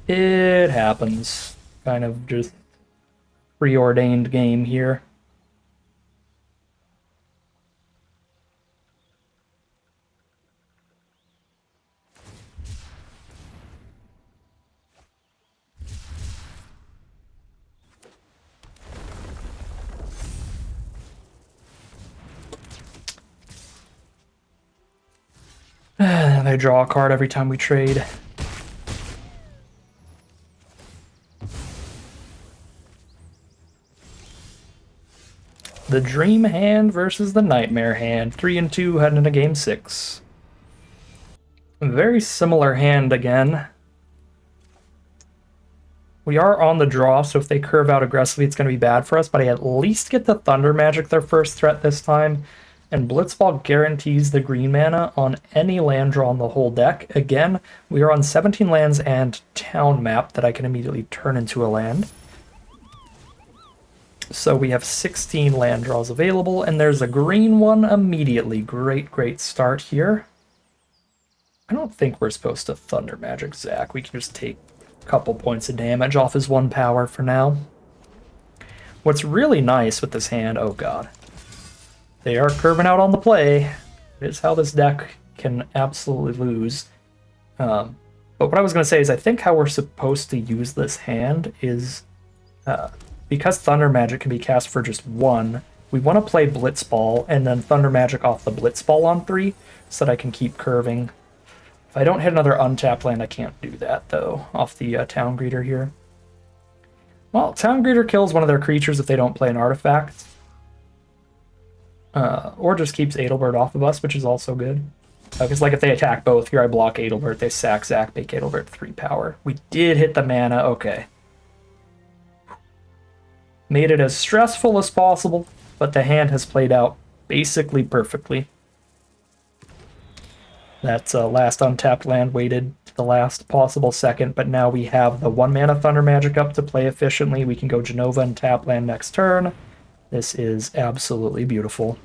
It happens. Kind of just preordained game here. They draw a card every time we trade. The Dream Hand versus the Nightmare Hand. 3-2 heading into game 6. Very similar hand again. We are on the draw, so if they curve out aggressively, it's going to be bad for us, but I at least get the Thunder Magic their first threat this time, and Blitzball guarantees the green mana on any land draw on the whole deck. Again, we are on 17 lands and town map that I can immediately turn into a land. So we have 16 land draws available, and there's a green one immediately. Great, great start here. I don't think we're supposed to Thunder Magic Zach. We can just take couple points of damage off his 1 power for now. What's really nice with this hand, oh god, they are curving out on the play. It is how this deck can absolutely lose. But what I was going to say is I think how we're supposed to use this hand is because Thunder Magic can be cast for just 1, we want to play Blitzball and then Thunder Magic off the Blitzball on 3 so that I can keep curving. If I don't hit another untapped land, I can't do that, though, off the Town Greeter here. Well, Town Greeter kills one of their creatures if they don't play an artifact. Or just keeps Adelbert off of us, which is also good. Because, like, if they attack both, here I block Adelbert, they sack Zach, make Adelbert 3 power. We did hit the mana, okay. Made it as stressful as possible, but the hand has played out basically perfectly. That last untapped land waited to the last possible second, but now we have the 1 mana Thunder Magic up to play efficiently. We can go JENOVA and tap land next turn. This is absolutely beautiful.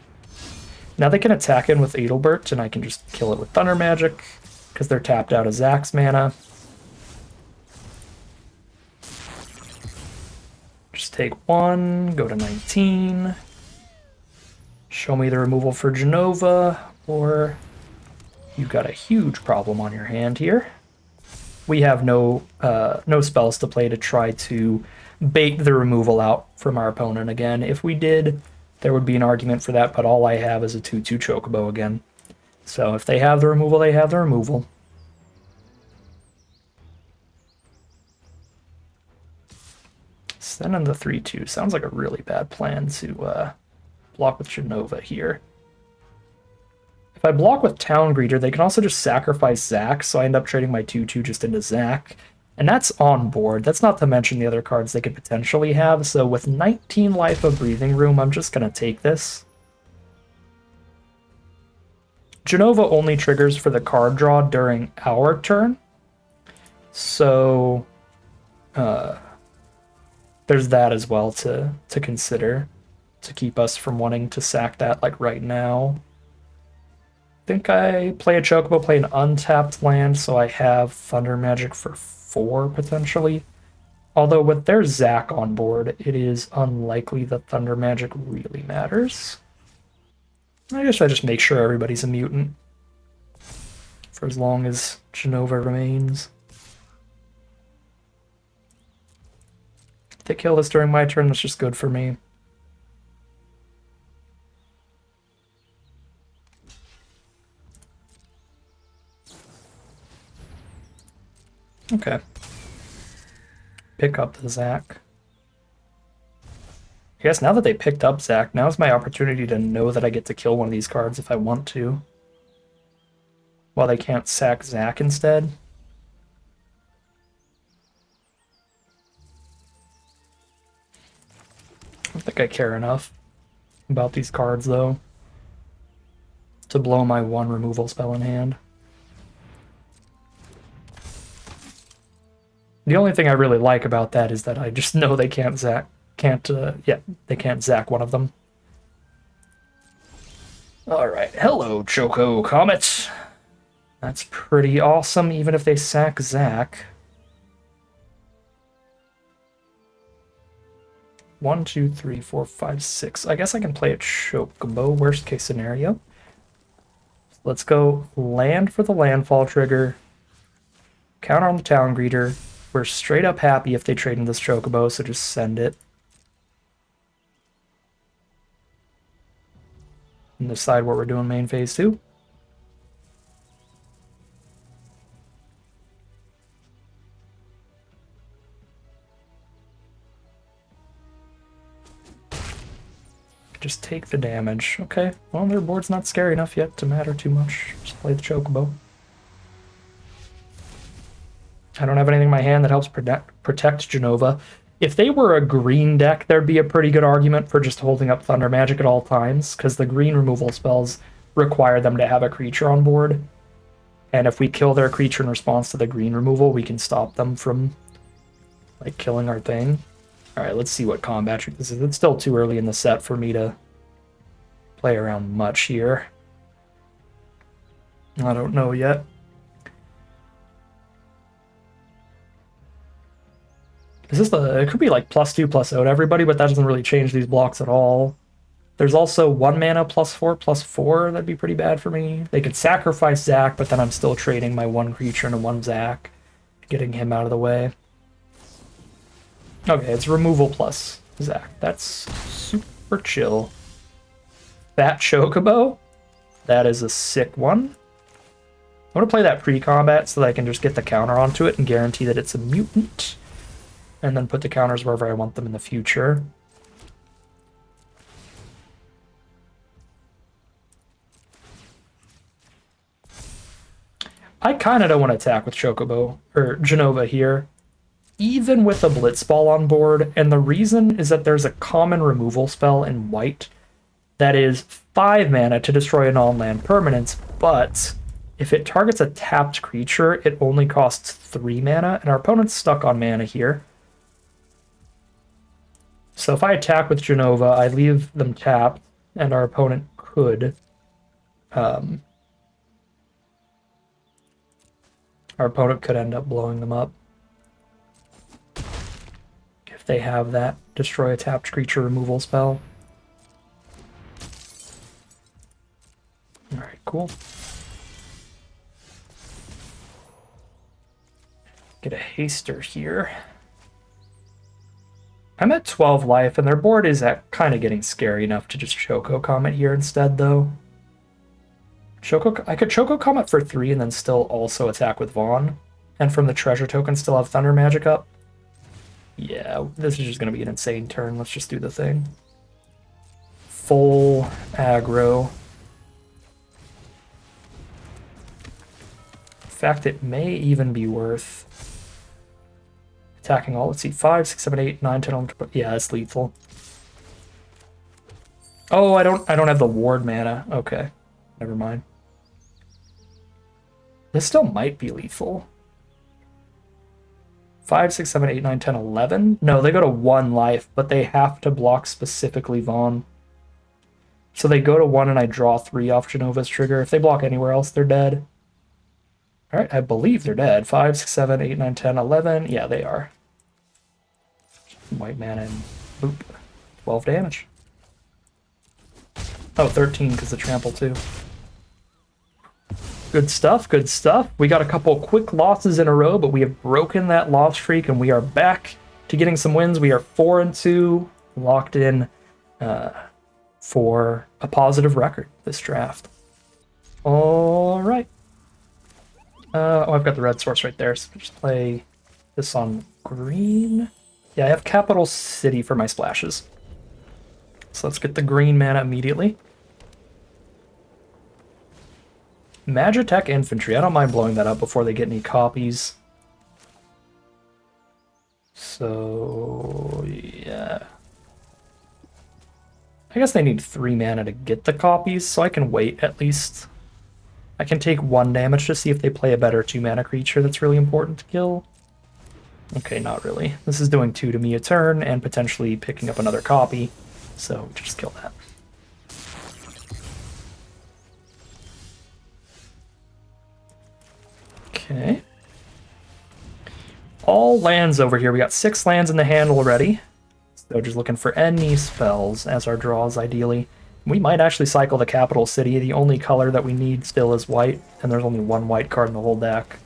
Now they can attack in with Adelbert, and I can just kill it with Thunder Magic, because they're tapped out of Zach's mana. Just take 1, go to 19. Show me the removal for JENOVA, or you've got a huge problem on your hand here. We have no spells to play to try to bait the removal out from our opponent again. If we did, there would be an argument for that, but all I have is a 2/2 Chocobo again. So if they have the removal, they have the removal. Send in the 3/2. Sounds like a really bad plan to block with JENOVA here. If I block with Town Greeter, they can also just sacrifice Zach, so I end up trading my 2/2 just into Zach. And that's on board. That's not to mention the other cards they could potentially have, so with 19 life of Breathing Room, I'm just going to take this. JENOVA only triggers for the card draw during our turn, so there's that as well to consider, to keep us from wanting to sack that like right now. I think I play a Chocobo, play an untapped land, so I have Thunder Magic for 4 potentially. Although with their Zach on board, it is unlikely that Thunder Magic really matters. I guess I just make sure everybody's a mutant for as long as JENOVA remains. If they kill this during my turn, that's just good for me. Okay. Pick up the Zach. I guess now that they picked up Zach, now's my opportunity to know that I get to kill one of these cards if I want to. While they can't sack Zach instead. I don't think I care enough about these cards, though, to blow my 1 removal spell in hand. The only thing I really like about that is that I just know they can't Zach. They can't Zach one of them. Alright, hello, Choco Comet. That's pretty awesome, even if they sack Zach. 1, 2, 3, 4, 5, 6. I guess I can play a Chocobo, worst case scenario. Let's go land for the landfall trigger. Counter on the Town Greeter. We're straight up happy if they trade in this Chocobo, so just send it. And decide what we're doing main phase 2. Just take the damage. Okay, well, their board's not scary enough yet to matter too much. Just play the Chocobo. I don't have anything in my hand that helps protect JENOVA. If they were a green deck, there'd be a pretty good argument for just holding up Thunder Magic at all times, because the green removal spells require them to have a creature on board. And if we kill their creature in response to the green removal, we can stop them from, like, killing our thing. Alright, let's see what combat trick this is. It's still too early in the set for me to play around much here. I don't know yet. Is this the... It could be like +2/+0 to everybody, but that doesn't really change these blocks at all. There's also 1 mana +4/+4. That'd be pretty bad for me. They could sacrifice Zach, but then I'm still trading my 1 creature into 1 Zach, getting him out of the way. Okay, it's removal plus Zach. That's super chill. That Chocobo, that is a sick one. I want to play that pre-combat so that I can just get the counter onto it and guarantee that it's a mutant. And then put the counters wherever I want them in the future. I kind of don't want to attack with Chocobo, or JENOVA here, even with a Blitzball on board, and the reason is that there's a common removal spell in white that is 5 mana to destroy a non-land permanent, but if it targets a tapped creature, it only costs 3 mana, and our opponent's stuck on mana here. So if I attack with JENOVA, I leave them tapped, and our opponent could... our opponent could end up blowing them up. If they have that destroy a tapped creature removal spell. Alright, cool. Get a haster here. I'm at 12 life, and their board is at kind of getting scary enough to just Choco Comet here instead, though. I could Choco Comet for 3 and then still also attack with Vaughn. And from the treasure token still have Thunder Magic up. Yeah, this is just going to be an insane turn. Let's just do the thing. Full aggro. In fact, it may even be worth attacking all. Let's see, 5, 6, 7, 8, 9, 10, 11, 12. Yeah, it's lethal. Oh, I don't have the ward mana. Okay, never mind. This still might be lethal. 5, 6, 7, 8, 9, 10, 11. No, they go to 1 life, but they have to block specifically Vaughn. So they go to 1 and I draw 3 off JENOVA's trigger. If they block anywhere else, they're dead. Alright, I believe they're dead. 5, 6, 7, 8, 9, 10, 11. Yeah, they are. White mana and boop. 12 damage. Oh, 13 because of trample too. Good stuff, good stuff. We got a couple quick losses in a row, but we have broken that loss streak and we are back to getting some wins. We are 4-2, locked in for a positive record this draft. All right. Oh, I've got the red source right there, so just play this on green. Yeah, I have Capital City for my splashes. So let's get the green mana immediately. Magitech Infantry. I don't mind blowing that up before they get any copies. So, yeah. I guess they need 3 mana to get the copies, so I can wait at least. I can take 1 damage to see if they play a better 2 mana creature that's really important to kill. Okay, not really. This is doing 2 to me a turn and potentially picking up another copy, so just kill that. Okay. All lands over here. We got 6 lands in the hand already. So just looking for any spells as our draws, ideally. We might actually cycle the Capital City. The only color that we need still is white, and there's only 1 white card in the whole deck.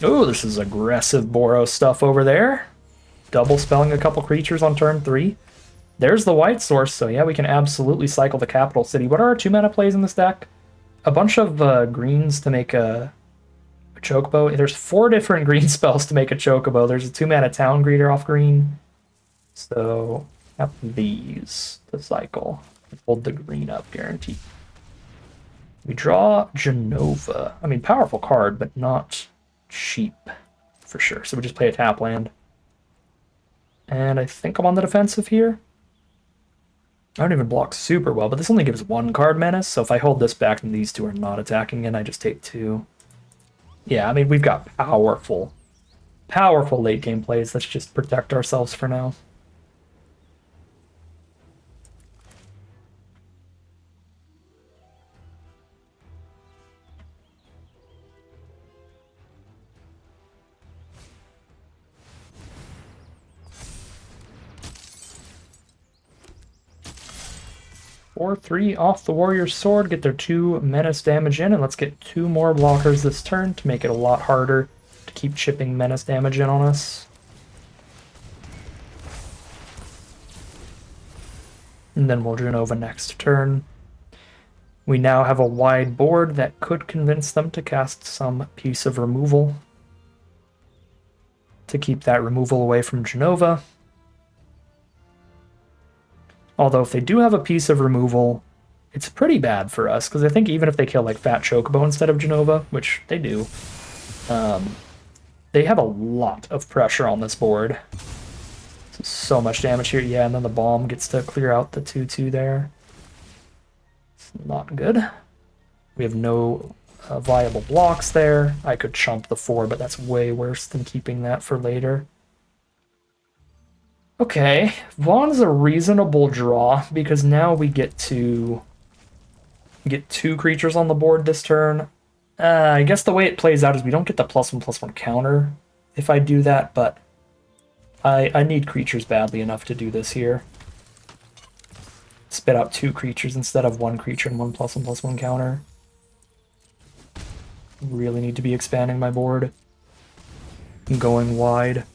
Oh, this is aggressive Boros stuff over there. Double spelling a couple creatures on turn 3. There's the white source, so yeah, we can absolutely cycle the Capital City. What are our 2 mana plays in this deck? A bunch of greens to make a Chocobo. There's 4 different green spells to make a Chocobo. There's a 2 mana Town Greeter off green. So, have these to cycle. Hold the green up, guaranteed. We draw JENOVA. I mean, powerful card, but not cheap, for sure. So we just play a tap land. And I think I'm on the defensive here. I don't even block super well, but this only gives 1 card menace, so if I hold this back and these two are not attacking and I just take 2. Yeah, I mean, we've got powerful late game plays. Let's just protect ourselves for now. Or 3 off the warrior's sword, get their 2 menace damage in, and let's get 2 more blockers this turn to make it a lot harder to keep chipping menace damage in on us. And then we'll JENOVA next turn. We now have a wide board that could convince them to cast some piece of removal to keep that removal away from JENOVA. Although if they do have a piece of removal, it's pretty bad for us, because I think even if they kill like Fat Chocobo instead of JENOVA, which they do, they have a lot of pressure on this board. So much damage here. Yeah, and then the bomb gets to clear out the 2/2 there. It's not good. We have no viable blocks there. I could chump the 4, but that's way worse than keeping that for later. Okay, Vaughn's a reasonable draw, because now we get to get 2 creatures on the board this turn. I guess the way it plays out is we don't get the +1/+1 counter if I do that, but I need creatures badly enough to do this here. Spit out 2 creatures instead of 1 creature and 1 +1/+1 counter. Really need to be expanding my board and going wide.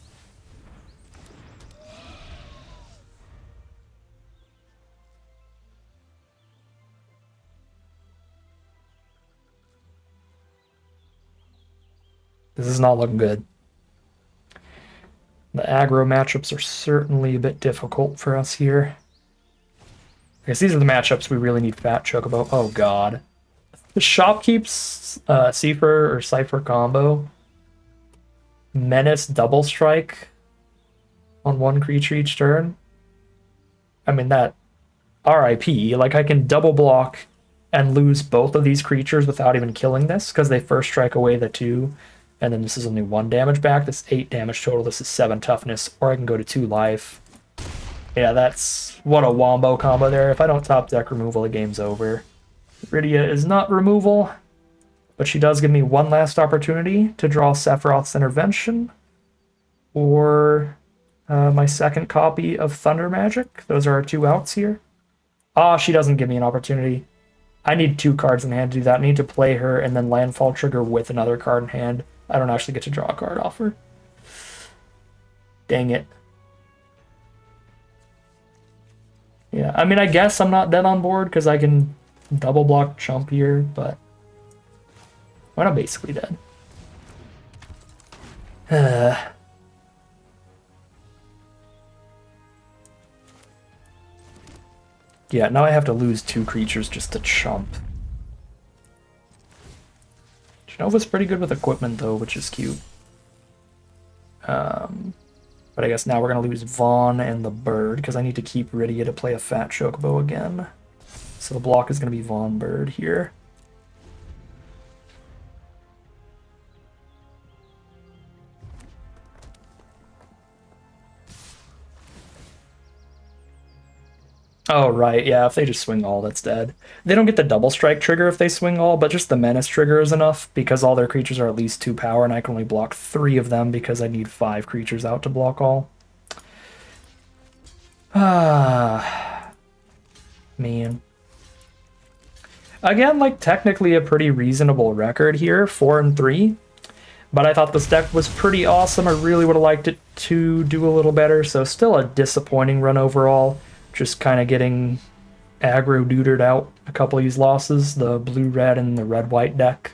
This is not looking good. The aggro matchups are certainly a bit difficult for us here. I guess these are the matchups we really need Fat Chocobo. Oh god. The Shopkeep's Cypher combo. Menace double strike on 1 creature each turn. I mean, that RIP. Like, I can double block and lose both of these creatures without even killing this, because they first strike away the 2. And then this is only 1 damage back. This is 8 damage total. This is 7 toughness. Or I can go to 2 life. Yeah, that's... what a wombo combo there. If I don't top deck removal, the game's over. Rydia is not removal. But she does give me 1 last opportunity to draw Sephiroth's Intervention. Or my second copy of Thunder Magic. Those are our 2 outs here. Ah, she doesn't give me an opportunity. I need 2 cards in hand to do that. I need to play her and then landfall trigger with another card in hand. I don't actually get to draw a card off her. Dang it. Yeah, I mean, I guess I'm not dead on board because I can double block chump here, but I'm basically dead. Yeah, now I have to lose 2 creatures just to chump. JENOVA's pretty good with equipment, though, which is cute. But I guess now we're going to lose Vaughn and the bird, because I need to keep Rydia to play a Fat Chocobo again. So the block is going to be Vaughn Bird here. Oh, right, yeah, if they just swing all, that's dead. They don't get the double strike trigger if they swing all, but just the menace trigger is enough, because all their creatures are at least 2 power, and I can only block 3 of them because I need 5 creatures out to block all. Ah, man. Again, like, technically a pretty reasonable record here, 4-3. But I thought this deck was pretty awesome. I really would have liked it to do a little better, so still a disappointing run overall. Just kind of getting aggro-dudered out a couple of these losses, the blue-red and the red-white deck.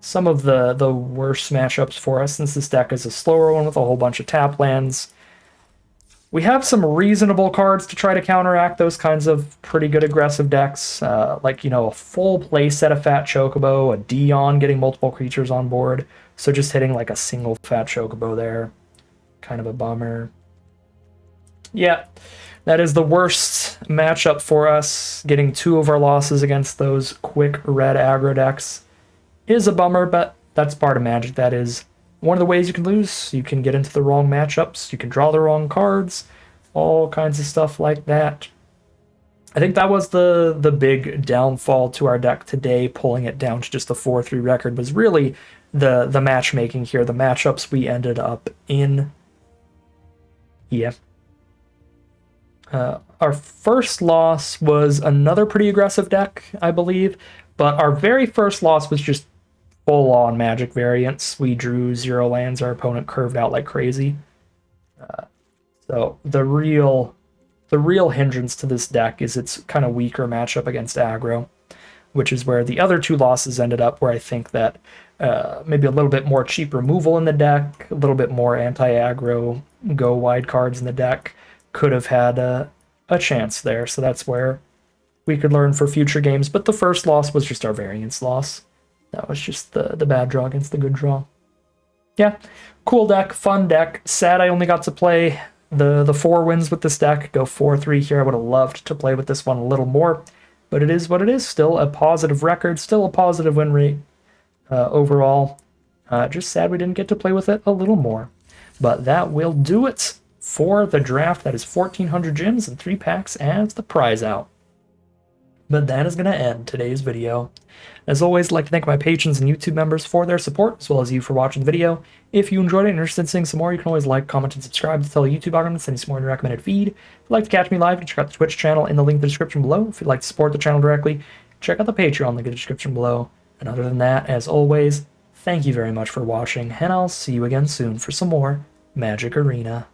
Some of the worst matchups for us, since this deck is a slower one with a whole bunch of tap lands. We have some reasonable cards to try to counteract those kinds of pretty good aggressive decks, like, you know, a full play set of Fat Chocobo, a Dion getting multiple creatures on board, So just hitting like a single fat chocobo there, kind of a bummer. Yeah, that is the worst matchup for us. Getting 2 of our losses against those quick red aggro decks is a bummer, but that's part of Magic. That is one of the ways you can lose. You can get into the wrong matchups, you can draw the wrong cards, all kinds of stuff like that. I think that was the big downfall to our deck today, pulling it down to just a 4-3 record, was really the matchmaking here, the matchups we ended up in. Yeah. Our first loss was another pretty aggressive deck, I believe, but our very first loss was just full-on Magic variance. We drew 0 lands, our opponent curved out like crazy. So the real hindrance to this deck is its kind of weaker matchup against aggro, which is where the other 2 losses ended up, where I think that maybe a little bit more cheap removal in the deck, a little bit more anti-aggro go wide cards in the deck could have had a chance there. So that's where we could learn for future games. But the first loss was just our variance loss. That was just the bad draw against the good draw. Yeah, cool deck, fun deck. Sad I only got to play the 4 wins with this deck. Go 4-3 here. I would have loved to play with this one a little more, but it is what it is. Still a positive record, still a positive win rate overall. Just sad we didn't get to play with it a little more. But that will do it for the draft. That is 1,400 gems and 3 packs as the prize out. But that is going to end today's video. As always, I'd like to thank my patrons and YouTube members for their support, as well as you for watching the video. If you enjoyed it and are interested in seeing some more, you can always like, comment, and subscribe to tell the YouTube algorithm to send you some more in your recommended feed. If you'd like to catch me live, you can check out the Twitch channel in the link in the description below. If you'd like to support the channel directly, check out the Patreon link in the description below. And other than that, as always, thank you very much for watching, and I'll see you again soon for some more Magic Arena.